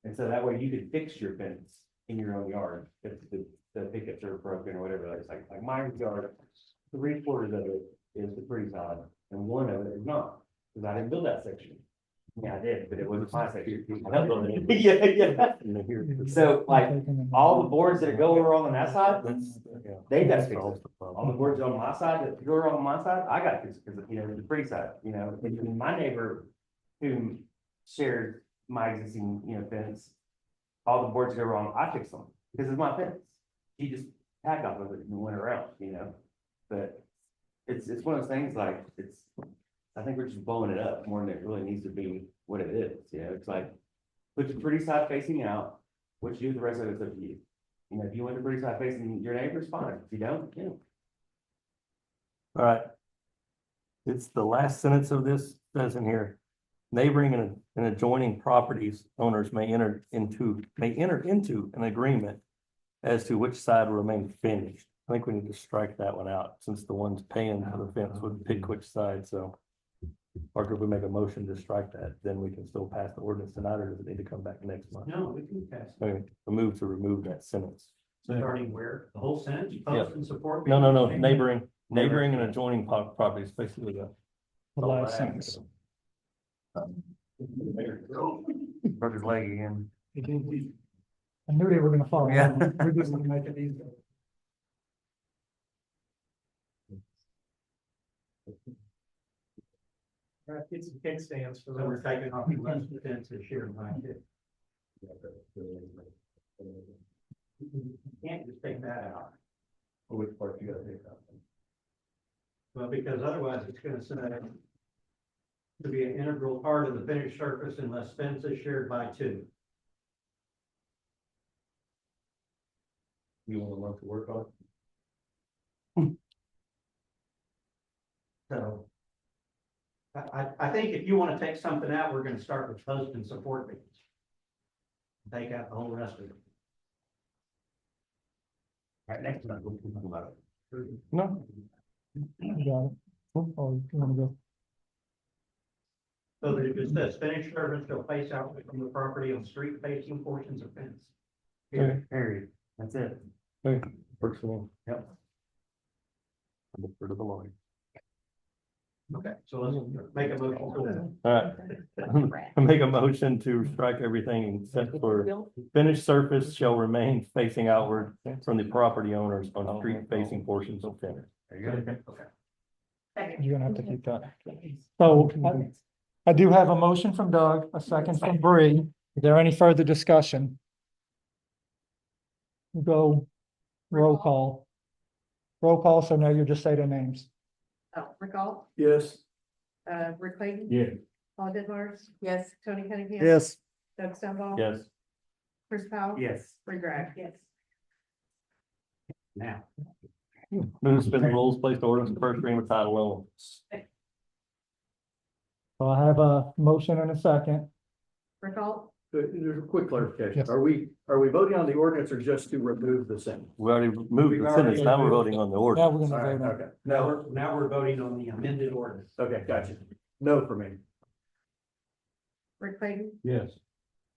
And so that way you could fix your fence in your own yard if the pickets are broken or whatever. It's like my yard, 3/4 of it is the pretty side and one of it is not, because I didn't build that section. Yeah, I did, but it wasn't my section. I helped build it. Yeah. So like all the boards that go around on that side, they got fixed. All the boards on my side that go around on my side, I got fixed because, you know, the pretty side, you know, and my neighbor who shared my existing, fence, all the boards go wrong, I fix them, because it's my fence. You just tack off of it and went around, but it's one of those things like, I think we're just blowing it up more than it really needs to be what it is, it's like, put your pretty side facing out, what you do with the rest of it's up to you. If you want the pretty side facing your neighbors, fine, if you don't, All right. It's the last sentence of this says in here, neighboring and adjoining properties owners may enter into an agreement as to which side will remain finished. I think we need to strike that one out, since the ones paying for the fence would pick which side, so. Or could we make a motion to strike that, then we can still pass the ordinance tonight, or does it need to come back next month? No, we can pass it. Okay, a move to remove that sentence. Starting where? The whole sentence, Yeah. post and support? No, neighboring and adjoining properties, basically The last sentence. broke his leg again. I knew they were gonna follow. Yeah. We're just gonna make it easier. It's some kickstands, so we're taking off the rest of the fence this year, Mike. You can't just take that out. Which part you gotta take out? Well, because otherwise it's gonna say to be an integral part of the finished surface unless fence is shared by two. You want to learn to work on? So I think if you want to take something out, we're gonna start with post and support beams. Take out the whole rest of it. Right, next time, we'll talk about it. No. You got it. Oh, you wanna go? So that if it says finished surface shall face out from the property on street facing portions of fence. Period, that's it. Okay, works for me. Yep. I defer to the lawyer. Okay, so let's make a motion for that. All right. I make a motion to strike everything except for finished surface shall remain facing outward from the property owners on street facing portions of fence. There you go. Okay. You're gonna have to keep that. So I do have a motion from Doug, a second from Bree. Is there any further discussion? Go roll call. Roll call, so now you just say their names. Oh, Rick Ault, Yes. Rick Clayton. Yeah. Paul Denmark. Yes. Tony Cunningham. Yes. Doug Stumble. Yes. Chris Powell. Yes. Free Greg. Yes. Now, Move to suspend the rules, place the ordinance in first reading by title only. So I have a motion and a second. Rick Ault, There's a quick clarification. Yes. Are we voting on the ordinance or just to remove the sentence? We already moved the sentence, now we're voting on the Now ordinance. we're All gonna right, vote on. okay. now we're voting on the amended ordinance. Okay, gotcha. No for me. Rick Clayton, Yes.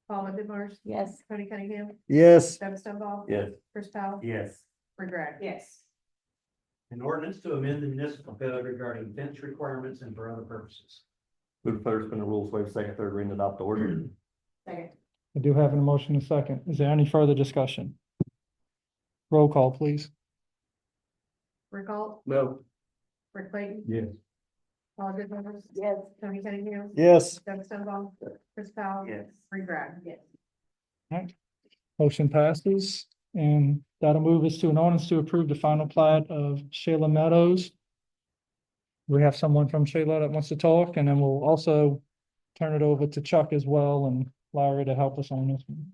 Paul Denmark. Yes. Tony Cunningham. Yes. Doug Stumble. Yes. Chris Powell. Yes. Free Greg. Yes. An ordinance to amend the municipal code regarding fence requirements and for other purposes. Move to first suspend the rules, waive second, third reading, adopt the ordinance. Second. I do have a motion and a second. Is there any further discussion? Roll call, please. Rick Ault, No. Rick Clayton. Yes. Paul Denmark. Yes. Tony Cunningham. Yes. Doug Stumble. Chris Powell. Yes. Free Greg. Yes. Motion passes, and that'll move us to an ordinance to approve the final plat of Shayla Meadows. We have someone from Shayla that wants to talk, and then we'll also turn it over to Chuck as well and Larry to help us on this one.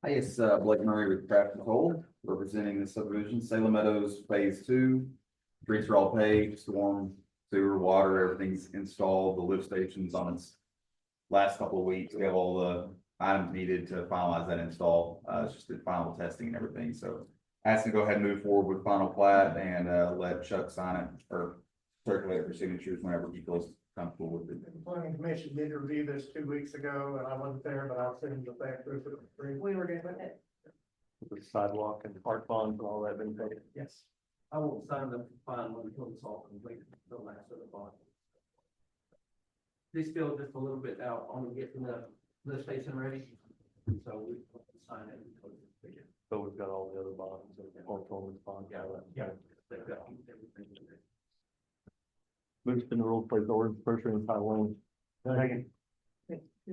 Hi, it's Blake Murray with Craft and Cold, representing the subdivision, Salem Meadows Phase 2. Streets are all paved, storm, sewer, water, everything's installed, the lift station's on its last couple of weeks. We have all the items needed to finalize that install. It's just the final testing and everything, so asked to go ahead and move forward with final plat and let Chuck sign it or circulate it for signatures whenever he feels comfortable with it. The planning commission did review this 2 weeks ago, and I wasn't there, but I'll send the back proof of it. We were good with it. The sidewalk and park bonds and all that been paid. Yes. I won't sign the final until it's all complete, the last of the bond. They still just a little bit out on getting the station ready, so we will sign it until it's completed. So we've got all the other bonds, and performance bonds. Yeah, they've got everything. Move to suspend the rules, place the ordinance first reading by title only. Second. Who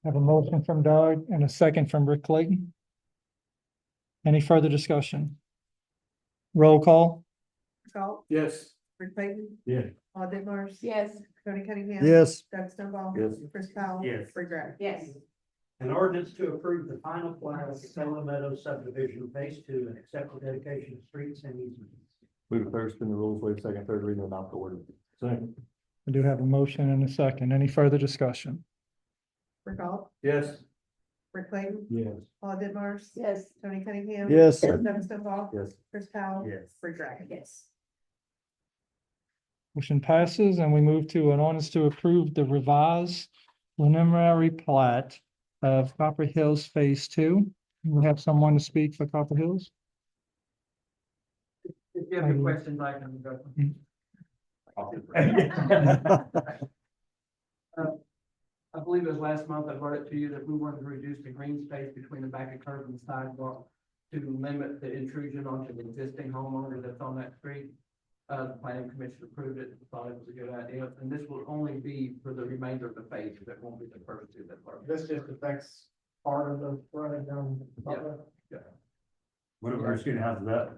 Have a motion from Doug and a second from Rick Clayton. Any further discussion? Roll call? Galt, Yes. Rick Clayton. Yeah. Paul Dittmars. Yes. Tony Cunningham. Yes. Doug Stoneball. Yes. Chris Powell. Yes. Free Greg. Yes. An ordinance to approve the final plat of Salem Meadows subdivision phase 2 and accept the dedication of streets and easements. Move to third, suspend the rules, waive second, third reading, and adopt the ordinance. Second. I do have a motion and a second. Any further discussion? Rick Galt, Yes. Rick Clayton. Yes. Paul Dittmars. Yes. Tony Cunningham. Yes. Doug Stoneball. Yes. Chris Powell. Yes. Free Greg. Yes. Motion passes and we move to an ordinance to approve the revised preliminary plat of Copper Hills Phase 2. We have someone to speak for Copper Hills? If you have any questions, I can go. I believe it was last month I brought it to you that we wanted to reduce the green space between the back of curb and sidewalk to limit the intrusion onto the existing homeowner that's on that street. The planning commission approved it, thought it was a good idea, and this will only be for the remainder of the phase, it won't be the first two that are. This just affects part of the running down. What about student houses that?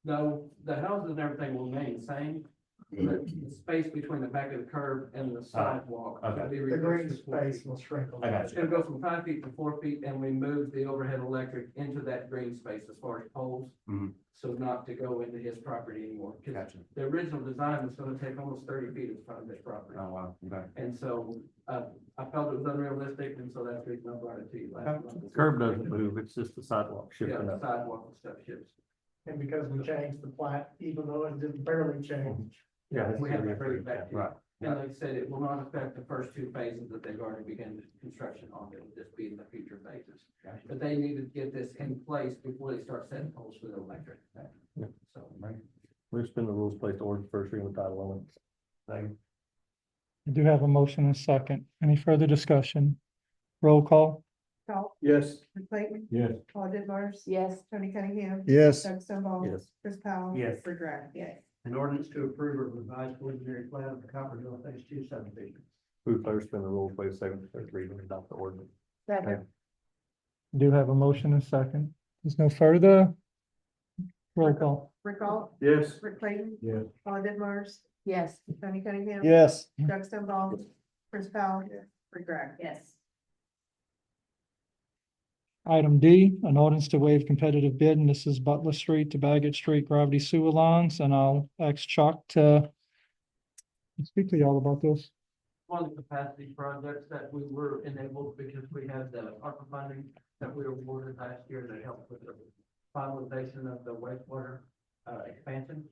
No, the houses and everything will remain the same, but the space between the back of the curb and the sidewalk. okay. will be The green reduced to 4 feet. space will shrink. a I got It's gonna go from 5 feet to 4 feet, and we move the overhead electric into that green space as far as poles. Mhm. So not to go into his property anymore, 'cause Gotcha. the original design was gonna take almost 30 feet in front of his property. Oh, wow, okay. And so, I felt it was unrealistic, and so that's the reason I brought it to you last month. Curb doesn't move, it's just the sidewalk Yeah, shifting the up. sidewalk and stuff shifts. And because we changed the plat, even though it didn't barely change. Yeah. We have to bring it back to you. Right. And like I said, it will not affect the first two phases that they've already begun construction on, it will just be in the future phases. But they need to get this in place before they start setting poles for the electric. Yeah. So, We've spin the rules, place the ordinance first reading with title only. Second. I do have a motion and a second. Any further discussion? Roll call? Galt, Yes. Rick Clayton. Yes. Paul Dittmars. Yes. Tony Cunningham. Yes. Doug Stoneball. Yes. Chris Powell. Yes. Free Greg. Yes. An ordinance to approve a revised preliminary plan of the Copper Hill Phase 2 subdivision. Move third, suspend the rules, waive second, third reading, and adopt the ordinance. Second. I do have a motion and a second. There's no further. Roll call? Rick Galt, Yes. Rick Clayton. Yes. Paul Dittmars. Yes. Tony Cunningham. Yes. Doug Stoneball. Chris Powell. Free Greg. Yes. Item D, an ordinance to waive competitive bid, and this is Butler Street to Baggett Street gravity sewer lines, and I'll ask Chuck to speak to y'all about this. one of the capacity projects that we were enabled because we had the ARPA funding that we were awarded last year that helped with the finalization of the wastewater, expansion.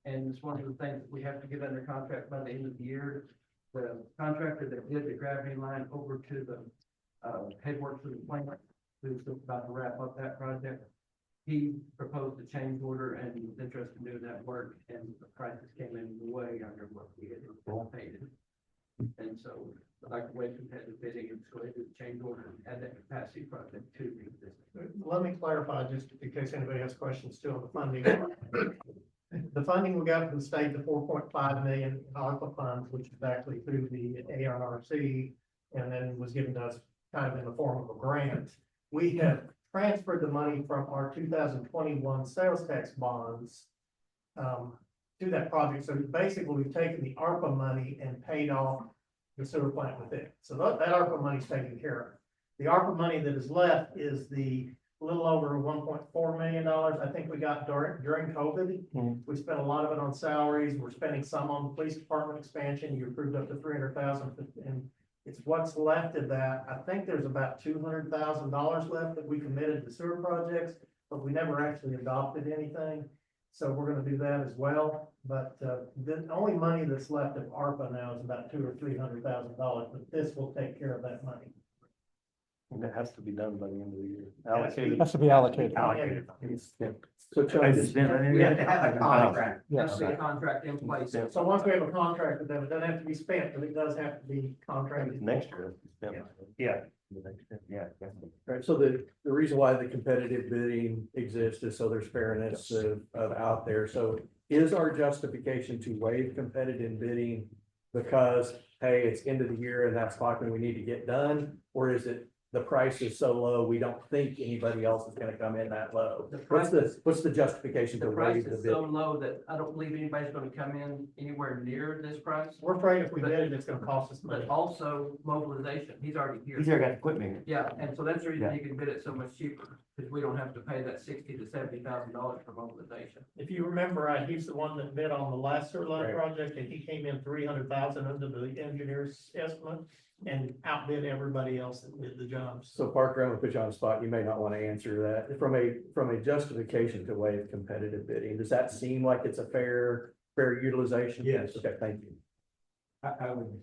And it's one of the things that we have to get under contract by the end of the year. The contractor that did the gravity line over to the, headworks of the plant, who's about to wrap up that project. He proposed a change order and was interested in doing that work, and the prices came in way under what we had anticipated. And so I'd like to wait competitive bidding and so it would change order and add that capacity project to the existing. Let me clarify, just in case anybody has questions still on the funding. The funding we got from the state, the 4.5 million in ARPA funds, which is actually through the ARRC, and then was given to us kind of in the form of a grant. We have transferred the money from our 2021 sales tax bonds to that project. So basically, we've taken the ARPA money and paid off the sewer plant with it. So that ARPA money is taken care of. The ARPA money that is left is the little over $1.4 million I think we got during COVID. We spent a lot of it on salaries. We're spending some on the police department expansion. You approved up to 300,000, and it's what's left of that. I think there's about $200,000 left that we committed to sewer projects, but we never actually adopted anything. So we're gonna do that as well. But the only money that's left of ARPA now is about $200,000 or $300,000, but this will take care of that money. And it has to be done by the end of the year. Allocated. Has to be allocated. Allocated. So I Chuck, just- We have to have a contract. Has to be a contract in place. So once we have a contract with them, it doesn't have to be spent, but it does have to be contracted. Next year. Yeah. The next year. Yeah, definitely. right, so the reason why the competitive bidding exists is so there's fairness of out there. So is our justification to waive competitive bidding because, hey, it's end of the year and that's like when we need to get done? Or is it the price is so low, we don't think anybody else is gonna come in that low? The What's the justification The to price raise the is bid? so low that I don't believe anybody's gonna come in anywhere near this price. We're afraid if we did it, it's gonna cost us But money. also mobilization, he's already here. He's already got equipment here. Yeah, and so that's the reason Yeah. he can bid it so much cheaper, because we don't have to pay that $60,000 to $70,000 for mobilization. If you remember, he's the one that bid on the last sewer line Right. project, and he came in 300,000 under the engineer's estimate and outbid everybody else that did the jobs. So Parker, I'm gonna put you on the spot. You may not want to answer that. From a justification to waive competitive bidding, does that seem like it's a fair utilization? Yes. Okay, thank you. I would.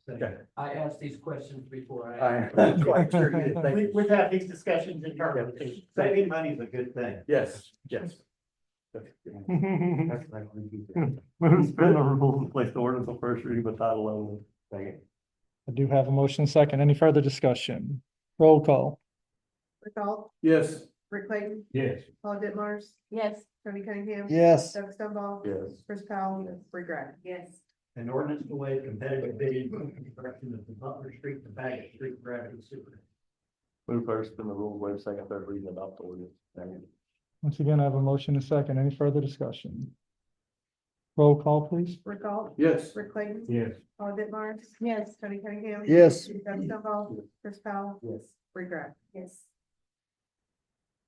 Okay. I asked these questions before I'm quite sure you did. Thank you. We've had these discussions internally too. Saving money is a good thing. Yes, yes. Move to suspend the rules and place the ordinance on first reading by title only. Second. I do have a motion second. Any further discussion? Roll call. Rick Gall, Yes. Rick Clayton, Yes. Paul Ditmars, Yes. Tony Cunningham. Yes. Doug Stumble. Yes. Chris Powell. Free Greg. Yes. An ordinance to waive competitive bidding for the construction of the Butler Street to Baggett Street gravity sewer. Move first, then the rules, waive second, third reading, adopt the ordinance. Second. Once again, I have a motion and second. Any further discussion? Roll call, please. Rick Gall, Yes. Rick Clayton, Yes. Paul Ditmars. Yes. Tony Cunningham. Yes. Doug Stumble. Chris Powell. Yes. Free Greg. Yes.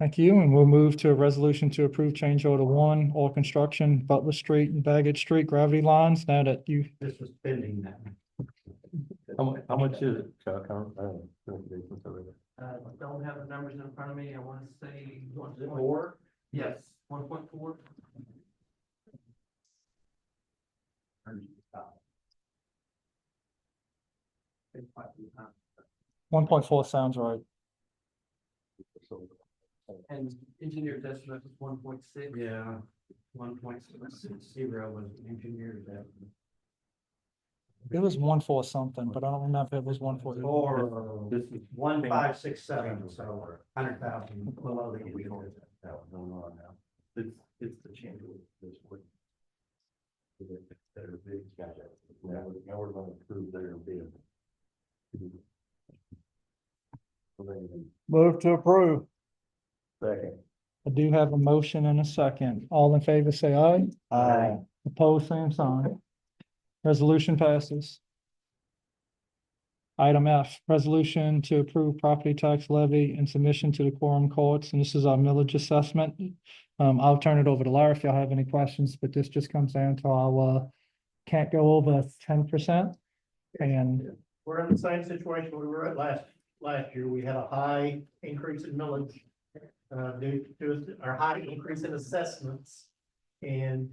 Thank you, and we'll move to a resolution to approve change order one, all construction, Butler Street and Baggett Street gravity lines. Now that you, This was pending that. How much is it, Chuck? I don't know. Don't have the numbers in front of me, I wanna say one point. Or Yes, 1.4. one point four sounds right. And engineer's estimate was 1.6. Yeah. 1.660 was engineered that. It was 1.4 something, but I don't remember if it was 1.4. or This is 1567, so 100,000 below the. that was going on now. It's the change of this one. That are big, now we're gonna approve their bid. Move to approve. Second. I do have a motion and a second. All in favor, say aye. Aye. Opposed, same sign. Resolution passes. Item F, resolution to approve property tax levy and submission to the quorum courts, and this is our millage assessment. I'll turn it over to Larry if y'all have any questions, but this just comes down to our can't go over 10%. And We're in the same situation we were at last year. We had a high increase in millage. Due to our high increase in assessments. And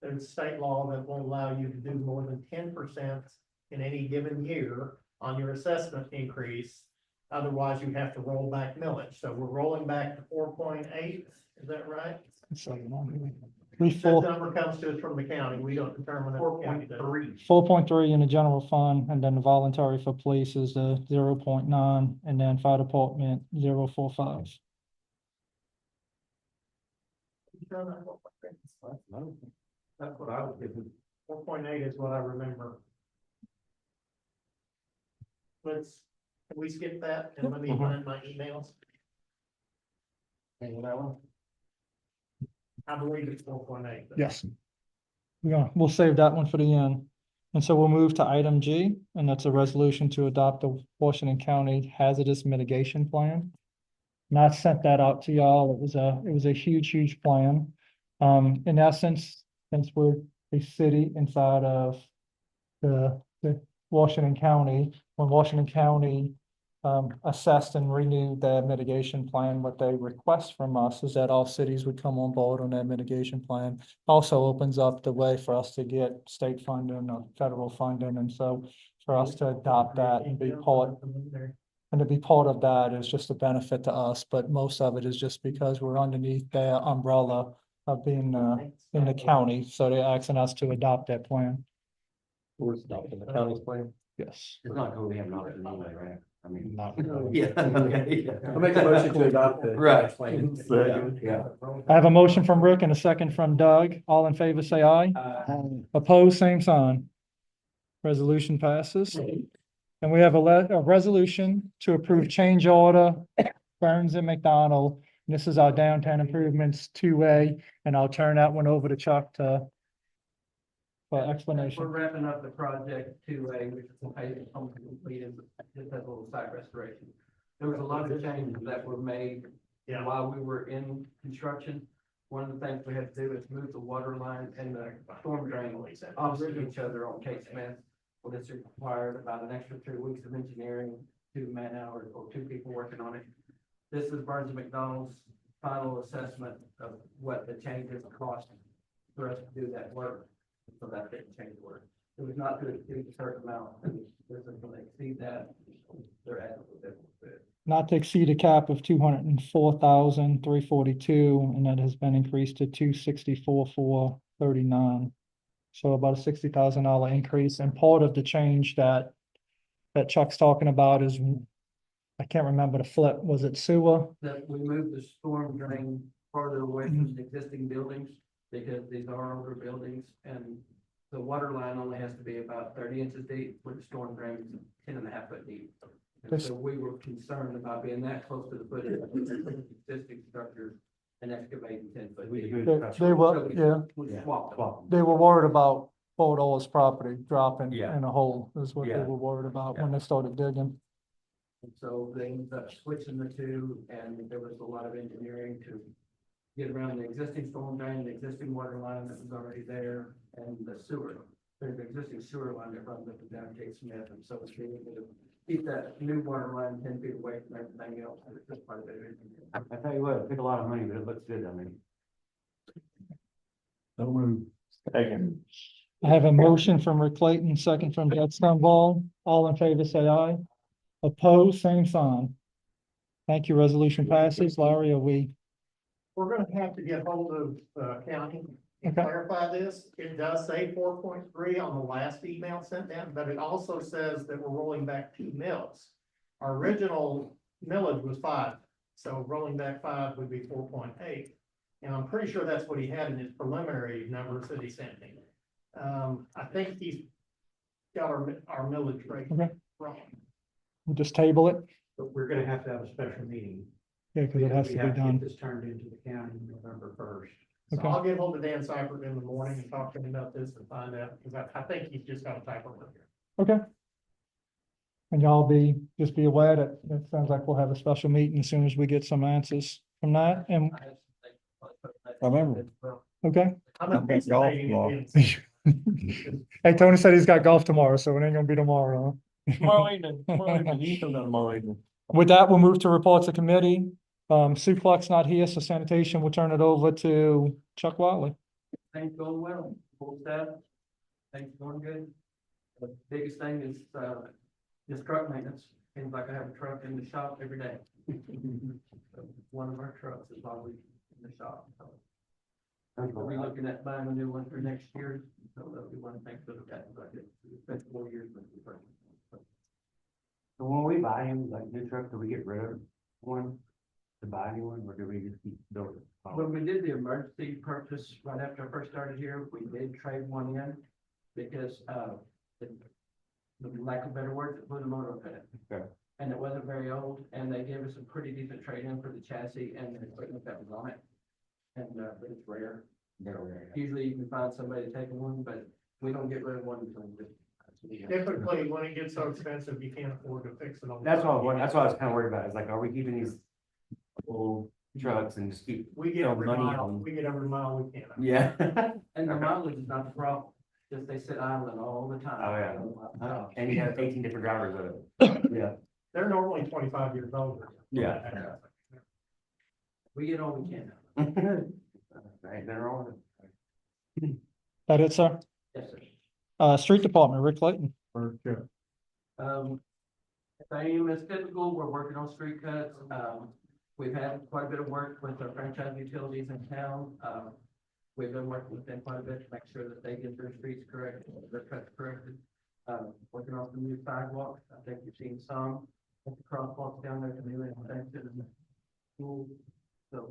there's state law that won't allow you to do more than 10% in any given year on your assessment increase. Otherwise, you have to roll back millage. So we're rolling back to 4.8, is that right? That number comes to us from the county. We don't determine. 4.3. 4.3 in the general fund, and then the voluntary for police is 0.9, and then fire department 0.45. That's what I was given. 4.8 is what I remember. Can we skip that and let me find my emails? I believe it's 4.8. Yes. We'll save that one for the end. And so we'll move to item G, and that's a resolution to adopt the Washington County Hazardous Mitigation Plan. And I sent that out to y'all. It was a huge plan. In essence, since we're a city inside of the Washington County, when Washington County assessed and renewed their mitigation plan, what they request from us is that all cities would come on board on that mitigation plan. Also opens up the way for us to get state funding or federal funding, and so for us to adopt that and be part of that is just a benefit to us, but most of it is just because we're underneath their umbrella of being in the county, so they're asking us to adopt that plan. We're adopting the county's plan. Yes. It's not going to have an option anyway, right? I mean. Yeah, okay, yeah. I'll make a motion to adopt the. Right. plan. Second. Yeah. I have a motion from Rick and a second from Doug. All in favor, say aye. Opposed, same sign. Resolution passes. And we have a resolution to approve change order Burns and McDonald. And this is our downtown improvements 2A, and I'll turn that one over to Chuck for We're explanation. wrapping up the project to a, which is the paving home completed, just has a little site restoration. There was a lot of changes that were made Yeah. while we were in construction. One of the things we had to do is move the water line and the storm drain opposite each other on Kate Smith. Well, this required about an extra 2 weeks of engineering, 2 man hours, or 2 people working on it. This is Burns and McDonald's final assessment of what the changes cost for us to do that work. So that didn't change the work. It was not to exceed a certain amount, and this is going to exceed that. They're asking for it. Not to exceed a cap of 204,342, and that has been increased to 264,439. So about a $60,000 increase, and part of the change that Chuck's talking about is, I can't remember the flip, was it sewer? That we moved the storm drain farther away from the existing buildings, because these are older buildings, and the water line only has to be about 30 inches deep, where the storm drain is 10.5 foot deep. And so we were concerned about being that close to the footage of the existing structures and excavating 10 foot deep. They were, yeah, We swapped them. they were worried about Dollars property dropping Yeah. in a hole is what they Yeah. were worried about when they started digging. And so they ended up switching the two, and there was a lot of engineering to get around the existing storm drain, the existing water line that was already there, and the sewer. There's an existing sewer line that runs up and down Kate Smith, and so it's being able to keep that new water line 10 feet away from everything else. And it's just quite a bit of engineering. I tell you what, it took a lot of money, but it looks good, I mean. Don't move. Second. I have a motion from Rick Clayton, second from Doug Stumble. All in favor, say aye. Opposed, same sign. Thank you. Resolution passes. Larry, are we? We're gonna have to get hold of, county and Okay. clarify this. It does say 4.3 on the last email sent down, but it also says that we're rolling back 2 mills. Our original millage was 5, so rolling back 5 would be 4.8. And I'm pretty sure that's what he had in his preliminary numbers that he sent me. I think he's got our millage rate Okay. wrong. We'll just table it. But we're gonna have to have a special meeting. Yeah, because it has to We be have to done. get this turned into the county November 1st. So Okay. I'll get hold of Dan Seifert in the morning and talk to him about this and find out, because I think he's just got a typo in here. Okay. And y'all just be aware that it sounds like we'll have a special meeting as soon as we get some answers from that. And, I have some things I remember. okay. I'm I've got golf anticipating tomorrow. it being- Hey, Tony said he's got golf tomorrow, so it ain't gonna be tomorrow. Tomorrow evening, you come down tomorrow evening. With that, we'll move to reports of committee. Suplex not here, so sanitation, we'll turn it over to Chuck Watley. Things going well, full staff, things going good. The biggest thing is, just truck maintenance. Seems like I have a truck in the shop every day. One of our trucks is always in the shop, so. We'll be looking at buying a new one for next year, so that'll be one thing to look at, but it's been 4 years. So when we buy him, like new truck, do we get rid of one to buy a new one, or do we just keep building? When we did the emergency purchase, right after I first started here, we did trade one in because, the lack of better words, it put a motor in it. Okay. And it wasn't very old, and they gave us a pretty decent trade-in for the chassis and the equipment that was on it. And, but it's rare. Usually you can find somebody taking one, but we don't get rid of one until Typically, when it gets so expensive, you can't afford to fix it on. That's what I was kind of worried about, is like, are we keeping these old trucks and just keep? We get throwing every money mile, on- we get every mile we can. Yeah. And the mileage is not the problem, just they sit idling all the time. Oh, yeah. And you have 18 different drivers of it. Yeah. They're normally 25 years old. Yeah. We get all we can. Right, they're all. That it, sir? Yes, sir. Street Department, Rick Clayton. Same as typical, we're working on street cuts. We've had quite a bit of work with our franchise utilities in town. We've been working with them quite a bit to make sure that they get their streets correct, their cuts corrected. Working on some new sidewalks. I think you've seen some. at the crosswalks down there to the intersection and the school. So,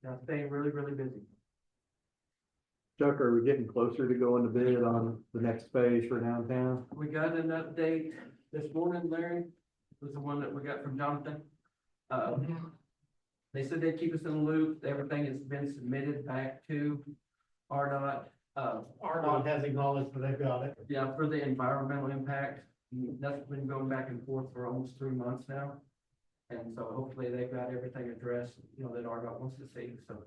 yeah, staying really, really busy. Chuck, are we getting closer to going to bid on the next phase for downtown? We got an update this morning, Larry, was the one that we got from Jonathan. They said they'd keep us in the loop, everything has been submitted back to RDOT. RDOT has acknowledged that they've got it. Yeah, for the environmental impact, that's been going back and forth for almost 3 months now. And so hopefully they've got everything addressed, that RDOT wants to see, so.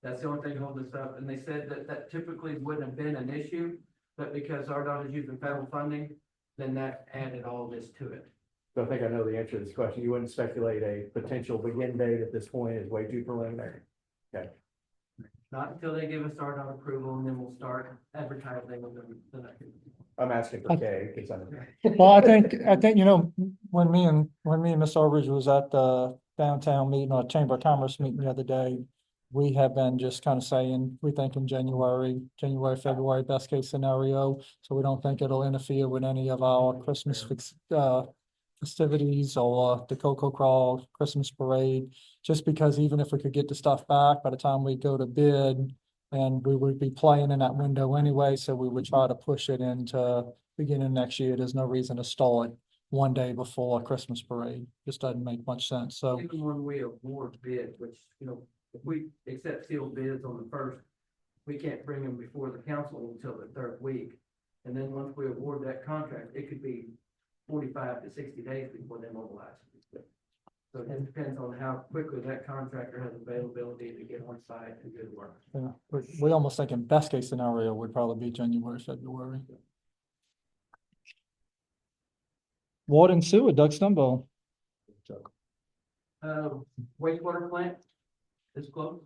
That's the only thing holding us up, and they said that typically wouldn't have been an issue, but because RDOT is using federal funding, then that added all this to it. So I think I know the answer to this question. You wouldn't speculate a potential begin date at this point is way too preliminary. Okay. Not until they give us RDOT approval, and then we'll start advertising with them. I'm asking for Kay, because I'm. Well, I think, when me and Ms. Overidge was at the downtown meeting or Chamber of Commerce meeting the other day, we have been just kind of saying, we think in January, February, best case scenario. So we don't think it'll interfere with any of our Christmas festivities or the Cocoa Crawl, Christmas parade. Just because even if we could get the stuff back by the time we go to bid, and we would be playing in that window anyway, so we would try to push it into beginning of next year. There's no reason to stall it one day before Christmas parade. Just doesn't make much sense. So Even when we award bid, which, if we accept sealed bids on the first, we can't bring them before the council until the third week. And then once we award that contract, it could be 45 to 60 days before they mobilize. So it just depends on how quickly that contractor has availability to get on site and do the work. yeah, we almost think in best case scenario would probably be January, February. Water and sewer, Doug Stumbo. Wastewater plant is close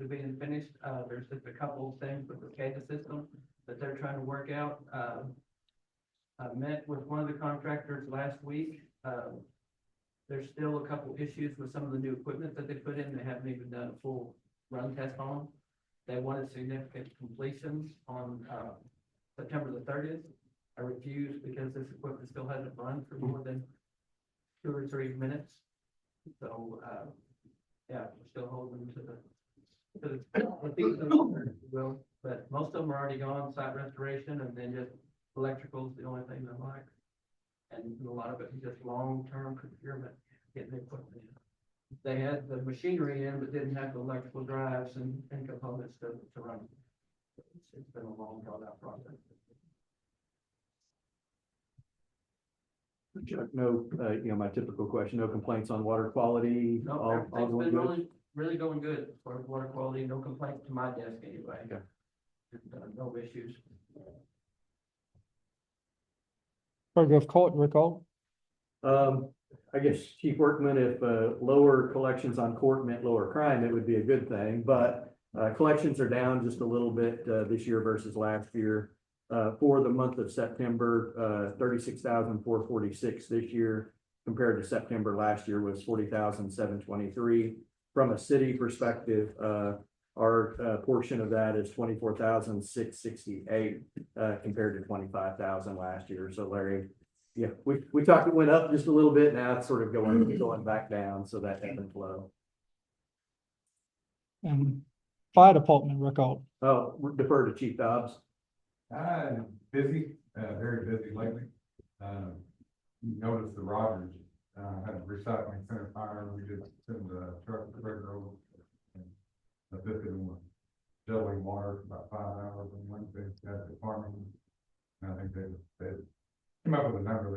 to being finished. There's just a couple of things with the SCADA system that they're trying to work out. I met with one of the contractors last week. There's still a couple issues with some of the new equipment that they put in. They haven't even done a full run test on them. They wanted significant completions on September the 30th. I refused because this equipment still hasn't run for more than 2 or 3 minutes. So, yeah, we're still holding to the well, but most of them are already gone, site restoration, and then just electrical is the only thing they like. And a lot of it is just long-term procurement, getting the equipment in. They had the machinery in, but didn't have the electrical drives and components to run. It's been a long drawn-out process. Chuck, no, my typical question, no complaints on water quality? No, all everything's going been good? really going good as far as water quality, no complaints to my desk anyway. Okay. Just, no issues. Paragraph court, recall. I guess, Chief Workman, if lower collections on court meant lower crime, it would be a good thing, but collections are down just a little bit this year versus last year. For the month of September, 36,446 this year compared to September last year was 40,723. From a city perspective, our portion of that is 24,668 compared to 25,000 last year. So Larry, yeah, we talked, it went up just a little bit. Now it's sort of going back down. So that ebb and flow. And fire department, recall. Oh, defer to Chief Dobbs. Busy, very busy lately. You notice the Rogers, had a recycling center fire. We did send a truck to Prairie and assisted in shoveling water for about 5 hours on Wednesday at the farming. And I think they came up with a number.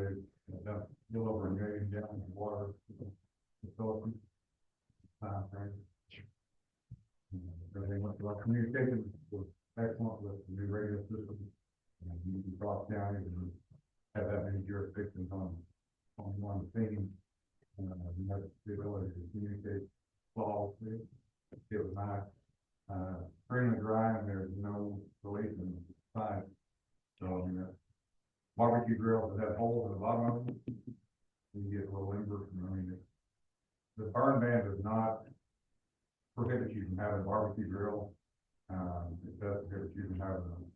They done a little over 1 million gallons of water. Everything went well. Communication was excellent with the new radio system. You can cross counties and have that many jurisdictions on one thing. You have the ability to communicate flawlessly. It was nice. Extremely dry, and there's no relief inside. So, barbecue grills that have holes in the bottom of them, you get a little ember from, the burn ban does not prohibit you from having a barbecue grill. It does prohibit you from having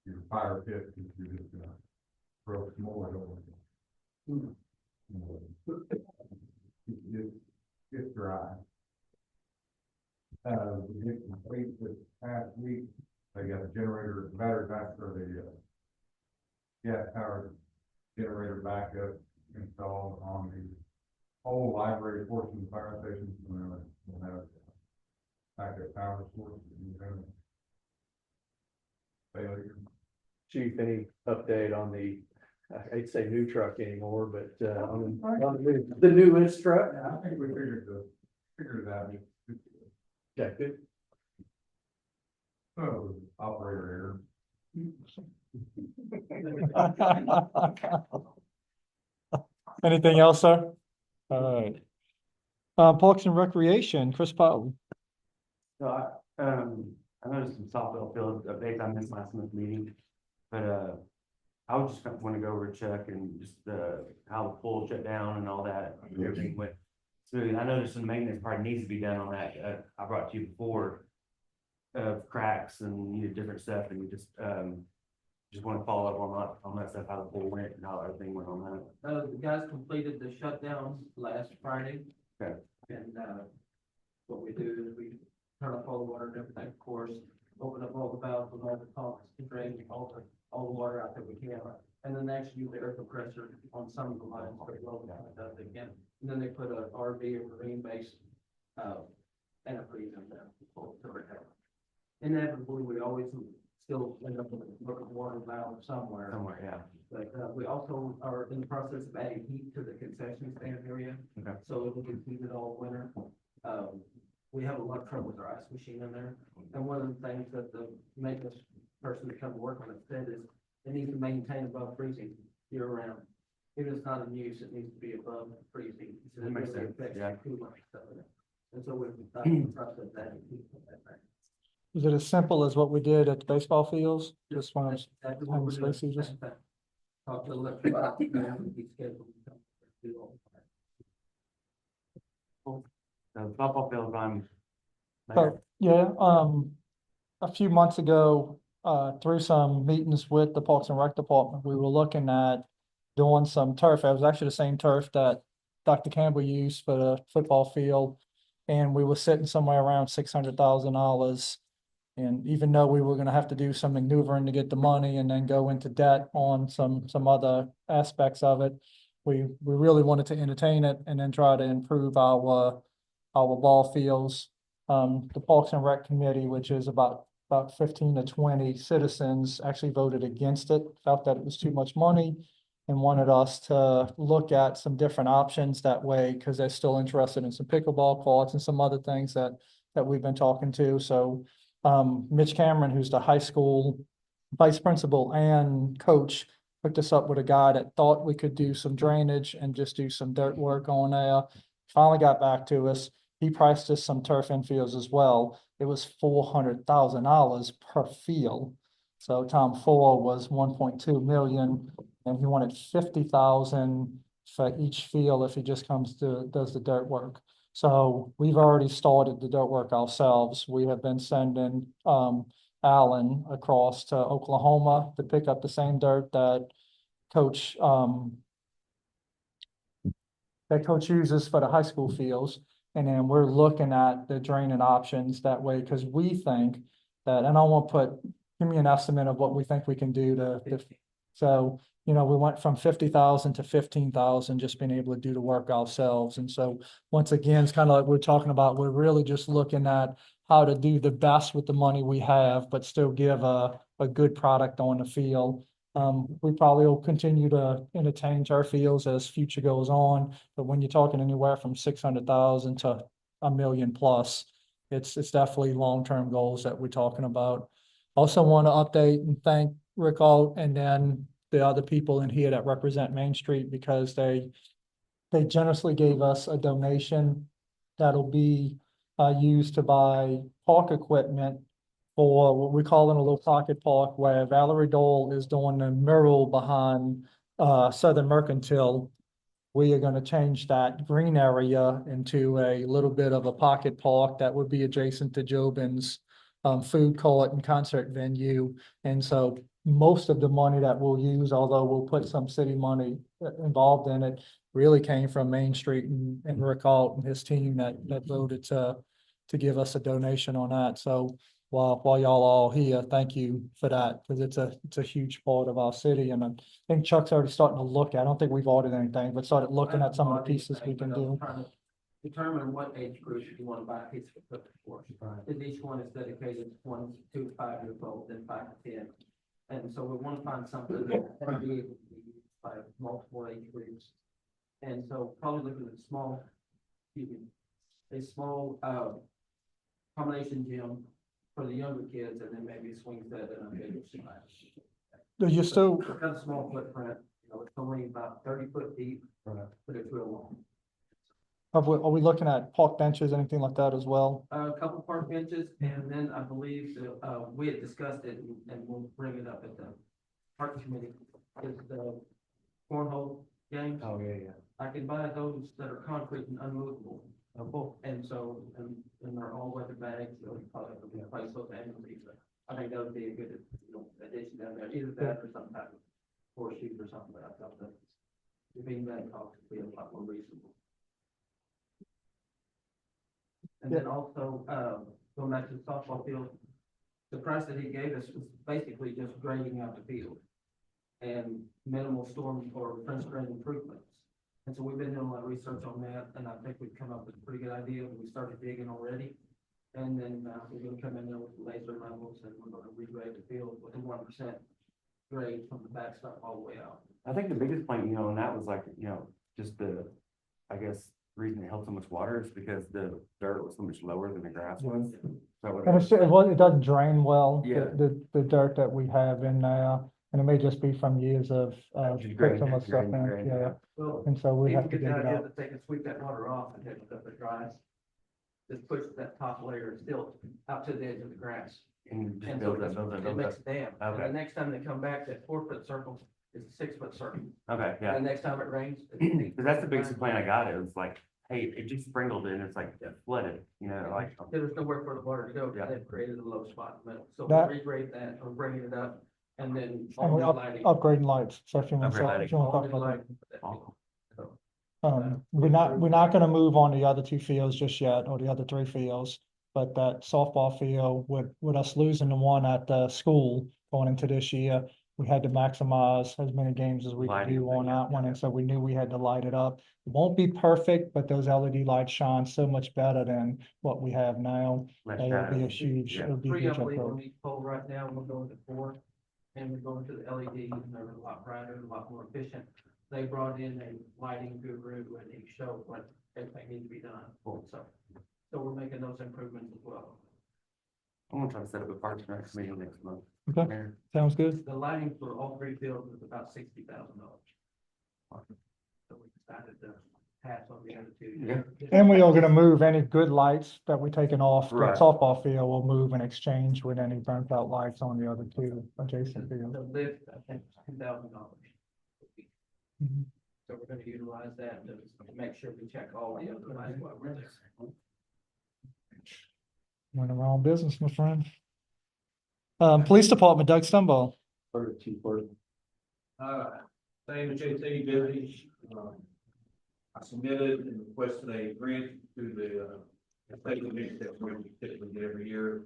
your fire pit if you just throw s'mores over. It's dry. We did complete this past week, they got a generator, battery back for the, gas powered generator backup installed on the whole library portion of the fire station. We'll have backup power source. Failure. Chief, any update on the, I hate to say new truck anymore, but, on the newest truck? Yeah, I think we figured it out. Yeah, good. Oh, operator Anything else, sir? All right. Parks and Recreation, Chris Powell. So I noticed some softball field updates. I missed last month's meeting, but, I would just want to go over and check and just, how the pool shut down and all that, everything went smooth. I noticed some maintenance probably needs to be done on that. I brought to you before of cracks and, different stuff, and just want to follow up on that stuff, how the pool went and how everything went on that. The guys completed the shutdown last Friday. Okay. And, what we do is we turn off all the water and everything, of course, open up all the valves and all the pumps and drain all the water out that we can. And then they actually use the air compressor on some of the lines, but low down it does it again. And then they put a RV or marine base, and a freezer in there. Inevitably, we always still end up with a broken water valve somewhere. Somewhere, yeah. But, we also are in the process of adding heat to the concession stand area. Okay. So we can heat it all winter. We have a lot of trouble with our ice machine in there. And one of the things that the maintenance person to come to work on it said is it needs to maintain above freezing year round. If it's not in use, it needs to be above freezing. So That makes really sense, affects yeah. the coolant stuff in it. And so we've got the process of adding heat to that thing. Is it as simple as what we did at the baseball fields? Just one of That's those exactly what tiny we're doing. space heaters? Same thing. Talk to the electric, and he's scheduled to come do all that. The football field, So, yeah, a few months ago, through some meetings with the Parks and Rec Department, we were looking at doing some turf. It was actually the same turf that Dr. Campbell used for the football field. And we were sitting somewhere around $600,000. And even though we were gonna have to do some maneuvering to get the money and then go into debt on some other aspects of it, we really wanted to entertain it and then try to improve our ball fields. The Parks and Rec Committee, which is about 15 to 20 citizens, actually voted against it, felt that it was too much money and wanted us to look at some different options that way, because they're still interested in some pickleball courts and some other things that we've been talking to. So Mitch Cameron, who's the high school vice principal and coach, hooked us up with a guy that thought we could do some drainage and just do some dirt work on there. Finally got back to us. He priced us some turf infields as well. It was $400,000 per field. So Tom Ford was 1.2 million, and he wanted 50,000 for each field if he just does the dirt work. So we've already started the dirt work ourselves. We have been sending Alan across to Oklahoma to pick up the same dirt that coach uses for the high school fields. And then we're looking at the draining options that way, because we think that, and I won't give me an estimate of what we think we can do so, we went from 50,000 to 15,000, just being able to do the work ourselves. And so, once again, it's kind of like we're talking about, we're really just looking at how to do the best with the money we have, but still give a good product on the field. We probably will continue to entertain turf fields as future goes on, but when you're talking anywhere from 600,000 to $1 million plus, it's definitely long-term goals that we're talking about. Also want to update and thank Rick Alt and then the other people in here that represent Main Street, because they generously gave us a donation that'll be used to buy park equipment for what we call in a little pocket park, where Valerie Dole is doing the mural behind Southern Mercantile. We are going to change that green area into a little bit of a pocket park that would be adjacent to Jobin's food court and concert venue. And so most of the money that we'll use, although we'll put some city money involved in it, really came from Main Street and Rick Alt and his team that voted to give us a donation on that. So while y'all are all here, thank you for that, because it's a huge part of our city. And I think Chuck's already starting to look at, I don't think we've ordered anything, but started looking at some of the pieces we can do. Determine what age group you want to buy a piece of equipment for. Because each one is dedicated to 1 to 5 years old, then 5 to 10. And so we want to find something that can be able to be used by multiple age groups. And so probably looking at a small, combination gym for the younger kids, and then maybe a swing set and a bigger splash. Do you still, Got a small footprint, it's only about 30 foot deep, but it's real long. are we looking at park benches, anything like that as well? A couple park benches, and then I believe that, we had discussed it, and we'll bring it up at the park committee, is the cornhole games. Oh, yeah. I can buy those that are concrete and unmovable. Oh, cool. And so, and they're all weather bags, so you probably have to replace those annually, but I think that would be a good, addition down there, either that or some type of horseshoes or something, but I thought that the being that cost would be a lot more reasonable. And then also, going back to the softball field, the price that he gave us was basically just grading out the field and minimal storm or French drain improvements. And so we've been doing a lot of research on that, and I think we've come up with a pretty good idea. We started digging already. And then, we're gonna come in there with laser levels, and we're gonna regrade the field with a 1% grade from the backstop all the way out. I think the biggest point, and that was like, just I guess, reason it held so much water is because the dirt was so much lower than the grass was. So And it doesn't drain well, Yeah. the dirt that we have in there, and it may just be from years of, Just putting so grading, much stuff grading, in, grading, yeah. Well, And so we even have to get dig the it idea out. that they can sweep that water off and take it up it dries. Just push that top layer of silt out to the edge of the grass. and just And build so that, build that, it build makes that. a dam. And Okay. the next time they come back, that 4 foot circle is a 6 foot circle. Okay, yeah. And the next time it rains. it's 8 Cause that's the foot. biggest complaint I got. It was like, hey, it just sprinkled and it's like flooded, like. There was nowhere for the water to go, Yeah. they've created a low spot in the middle. So That- we'll regrade that, or bringing it up, and then. And all we're the up, lighting- upgrading lights, so if you want Upgrade to, lighting. if you want to all talk the about that. lighting for that field. So, We're not gonna move on the other 2 fields just yet, or the other 3 fields. But that softball field, with us losing the one at the school going into this year, we had to maximize as many games as we could Lighting, do on yeah. that one, and so we knew we had to light it up. It won't be perfect, but those LED lights shine so much better than what we have now. Less It'll be a shadows. huge, Yeah. it'll be a 3, I huge believe, on upgrade. each pole right now, we're going to 4, and we're going to the LED, and they're a lot brighter, a lot more efficient. They brought in a lighting guru, and he showed what everything needs to be done. So we're making those improvements as well. I'm gonna try to set up a parks and rec meeting next month. Okay, Mayor. sounds good. The lighting for all 3 fields is about $60,000. So we decided to pass on the other 2. Yeah. And we are gonna move any good lights that we taken off the Right. softball field, we'll move in exchange with any burnt out lights on the other 2 adjacent fields. The lift, I think, is $10,000. Mhm. So we're gonna utilize that to make sure we check all the other lights while we're there. We're in the wrong business, my friend. Police Department, Doug Stumbo. Same as JT, busy. I submitted and requested a grant through the state commission that we typically get every year.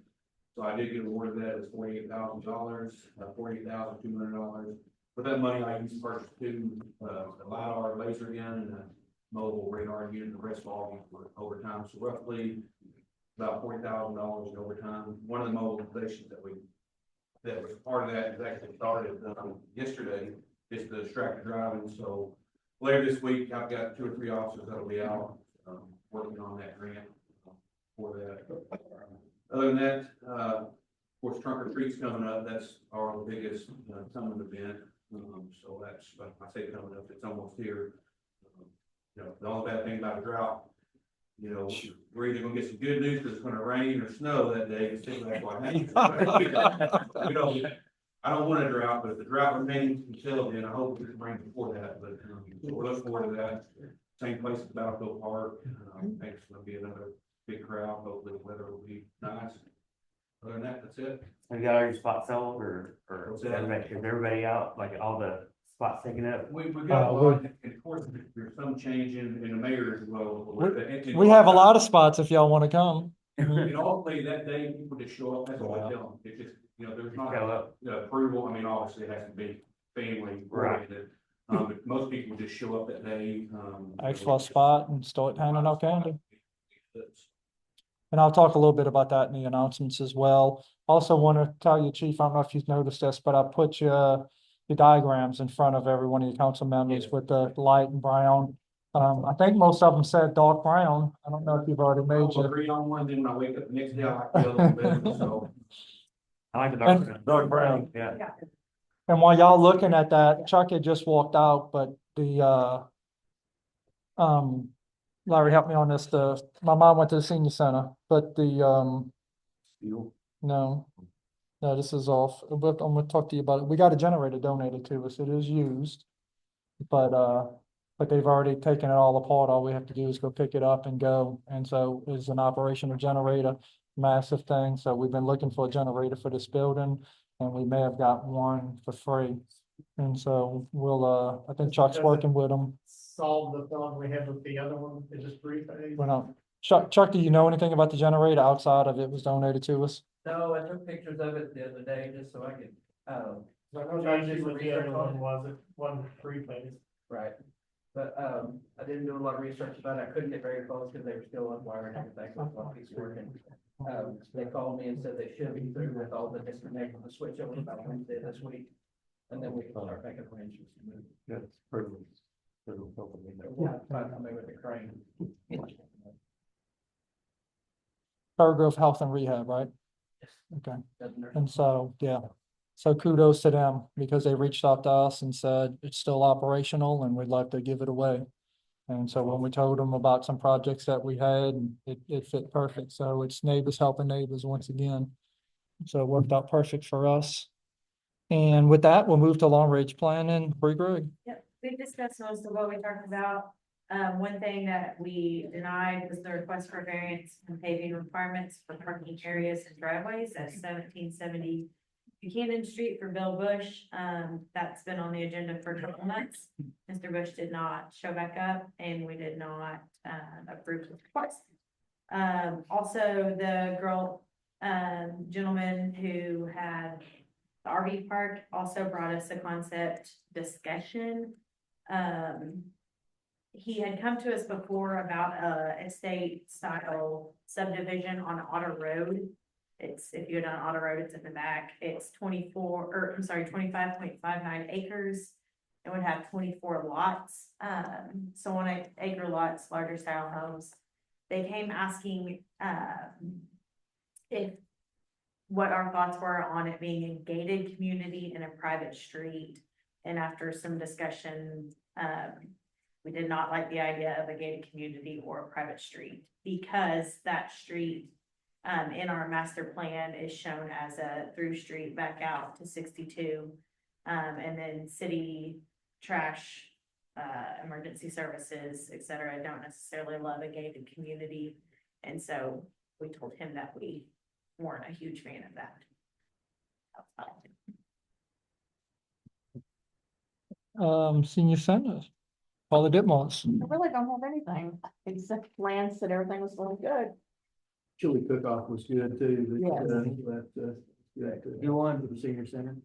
So I did get awarded that as $48,000, $48,200. With that money, I used to purchase 2 a LiDAR laser gun and a mobile radar unit, the rest all went for overtime. So roughly about $40,000 in overtime. One of the mobilizations that was part of that is actually started yesterday, is the distracted driving. So later this week, I've got 2 or 3 officers that'll be out, working on that grant for that. Other than that, of course, trunk or treat's coming up. That's our biggest, summer event. So that's, I say coming up, it's almost here. The only bad thing about a drought, we're either gonna get some good news because it's gonna rain or snow that day, and see that's what happens. I don't want a drought, but if the drought remains until then, I hope it's rain before that, but, we'll look forward to that. Same place at Battlefield Park, I think it's gonna be another big crowd, hopefully the weather will be nice. Other than that, that's it. Have you got all your spots sold or What's is that? everybody out, like all the spots taken up. We got a we- lot, and of course, there's some change in the mayor as well. We have a lot of spots if y'all want to come. And ultimately, that day, people just show up, that's what I tell them, it's just, there's not Show up. approval, I mean, obviously, it has to be family oriented. But most people just show up that day. Extra spot and start handing out candy. And I'll talk a little bit about that in the announcements as well. Also want to tell you, Chief, I don't know if you've noticed this, but I put your diagrams in front of every one of your council members with the light and brown. I think most of them said dark brown. I don't know if you've already made I'll your. agree on one, then when I wake up the next day, I like the other one better, so. I like the Dark brown. Yeah. And while y'all looking at that, Chuck had just walked out, but Larry, help me on this, my mom went to the senior center, but no. No, this is off, but I'm gonna talk to you about it. We got a generator donated to us. It is used. But they've already taken it all apart. All we have to do is go pick it up and go. And so it's an operational generator, massive thing. So we've been looking for a generator for this building and we may have got one for free. And so we'll, I think Chuck's working with them. Solve the problem we had with the other one, is this three phase? Well, Chuck, do you know anything about the generator outside of it was donated to us? No, I took pictures of it the other day just so I could, I know that's usually what the other one was, it wasn't three phase. right. But, I didn't do a lot of research about it. I couldn't get very close because they were still unwired and everything, so one piece working. They called me and said they should be through with all the disconnect on the switch over about Wednesday this week. And then we can start making arrangements to move. That's pretty. Maybe with the crane. Paragraph Health and Rehab, right? Okay. And so, yeah, so kudos to them because they reached out to us and said it's still operational and we'd like to give it away. And so when we told them about some projects that we had, it fit perfect. So it's neighbors helping neighbors once again. So it worked out perfect for us. And with that, we'll move to long range planning. Greg. Yep, we discussed most of what we talked about. One thing that we denied was the request for variance and paving requirements for parking areas and driveways at 1770 Buchanan Street for Bill Bush. That's been on the agenda for a couple months. Mr. Bush did not show back up and we did not approve the request. Also the gentleman who had the RV park also brought us a concept discussion. He had come to us before about a estate style subdivision on Otter Road. It's, if you go down Otter Road, it's in the back. It's 25.59 acres. It would have 24 lots. So on acre lots, larger style homes. They came asking if what our thoughts were on it being a gated community in a private street. And after some discussion, we did not like the idea of a gated community or a private street because that street in our master plan is shown as a through street back out to 62. And then city trash, emergency services, et cetera, don't necessarily love a gated community. And so we told him that we weren't a huge fan of that. Senior center, Paula Ditmos. I really don't have anything, except Lance said everything was going good. Chili cook-off was good too. Yes. You won for the senior center?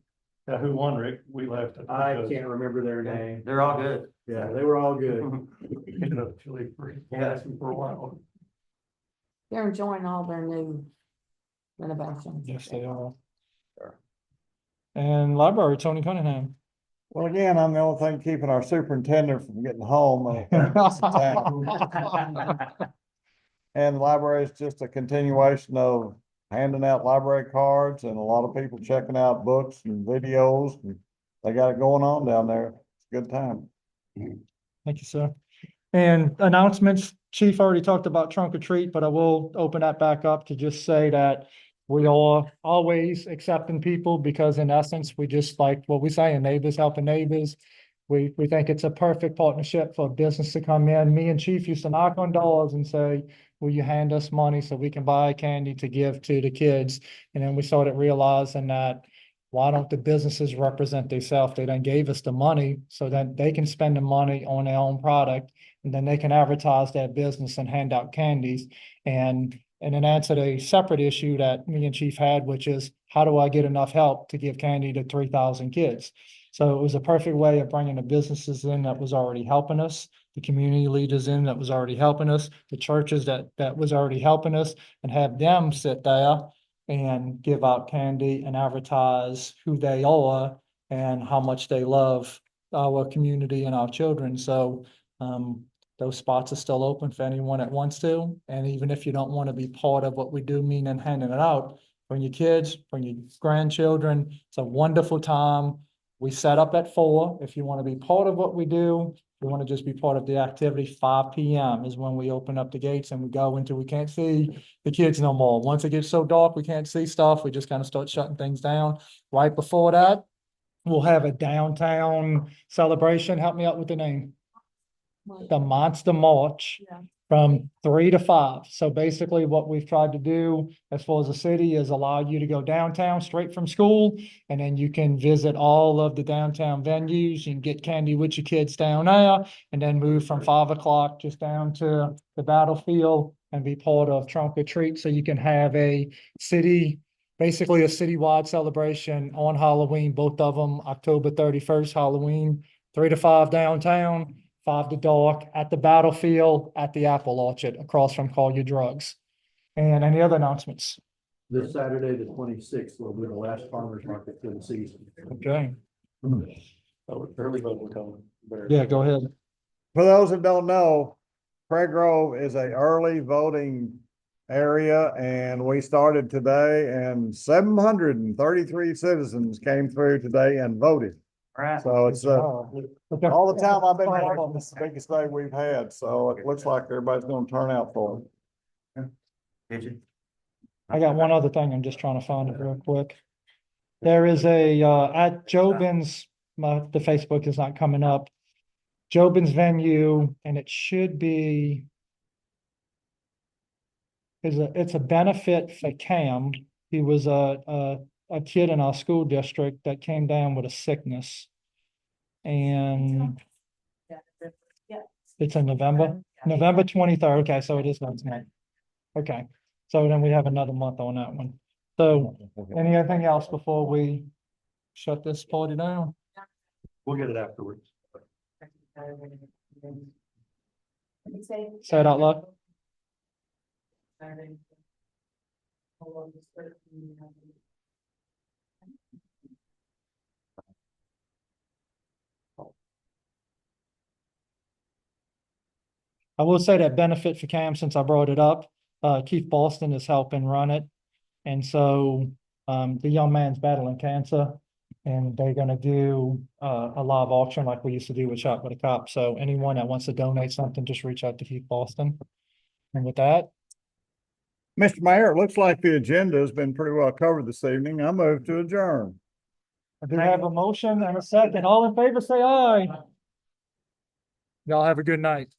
Who won, Rick? We left. I can't remember their name. They're all good. Yeah, they were all good. Ended up chili free. Asking for a while. They're enjoying all their new renovations. Yes, they are. And library, Tony Cunningham. Well, again, I'm the only thing keeping our superintendent from getting home. And the library is just a continuation of handing out library cards and a lot of people checking out books and videos. And they got it going on down there. It's a good time. Thank you, sir. And announcements, Chief already talked about trunk or treat, but I will open that back up to just say that we are always accepting people because in essence, we just like what we say, neighbors helping neighbors. We think it's a perfect partnership for business to come in. Me and Chief used to knock on doors and say, will you hand us money so we can buy candy to give to the kids? And then we started realizing that why don't the businesses represent themselves? They done gave us the money so that they can spend the money on their own product. And then they can advertise that business and hand out candies. And then answer a separate issue that me and Chief had, which is how do I get enough help to give candy to 3,000 kids? So it was a perfect way of bringing the businesses in that was already helping us, the community leaders in that was already helping us, the churches that was already helping us, and have them sit there and give out candy and advertise who they are and how much they love our community and our children. So those spots are still open for anyone that wants to. And even if you don't want to be part of what we do, meaning handing it out, bring your kids, bring your grandchildren. It's a wonderful time. We set up at 4. If you want to be part of what we do, if you want to just be part of the activity, 5 p.m. is when we open up the gates and we go until we can't see the kids no more. Once it gets so dark, we can't see stuff. We just kind of start shutting things down. Right before that, we'll have a downtown celebration. Help me out with the name. The Monster March Yeah. from 3 to 5. So basically what we've tried to do as far as the city is allow you to go downtown straight from school. And then you can visit all of the downtown venues. You can get candy with your kids down there and then move from 5 o'clock just down to the battlefield and be part of Trunk or Treat. So you can have a basically a citywide celebration on Halloween, both of them October 31st, Halloween, 3 to 5 downtown. 5 to dark at the battlefield at the Apple Orchard across from Call Your Drugs. And any other announcements? This Saturday, the 26th, will be the last farmer's market for the season. Okay, Early voting coming. yeah, go ahead. For those that don't know, Prairie Grove is a early voting area, and we started today, and 733 citizens came through today and voted. So it's all the time I've been working, this is the biggest day we've had, so it looks like everybody's gonna turn out for it. Did you? I got one other thing. I'm just trying to find it real quick. There is a, at Jobin's, the Facebook is not coming up. Jobin's venue, and it should be. It's a benefit for Cam. He was a kid in our school district that came down with a sickness. And it's in November, November 23rd. Okay, so it is next month. Okay, so then we have another month on that one. So anything else before we shut this party down? We'll get it afterwards. Say it out loud. I will say that benefit for Cam, since I brought it up, Keith Boston is helping run it. And so, the young man's battling cancer and they're gonna do, a live auction like we used to do with Shop with a Cop. So anyone that wants to donate something, just reach out to Keith Boston. And with that, Mr. Mayor, it looks like the agenda has been pretty well covered this evening. I move to adjourn. I do have a motion and a second. All in favor, say aye. Y'all have a good night.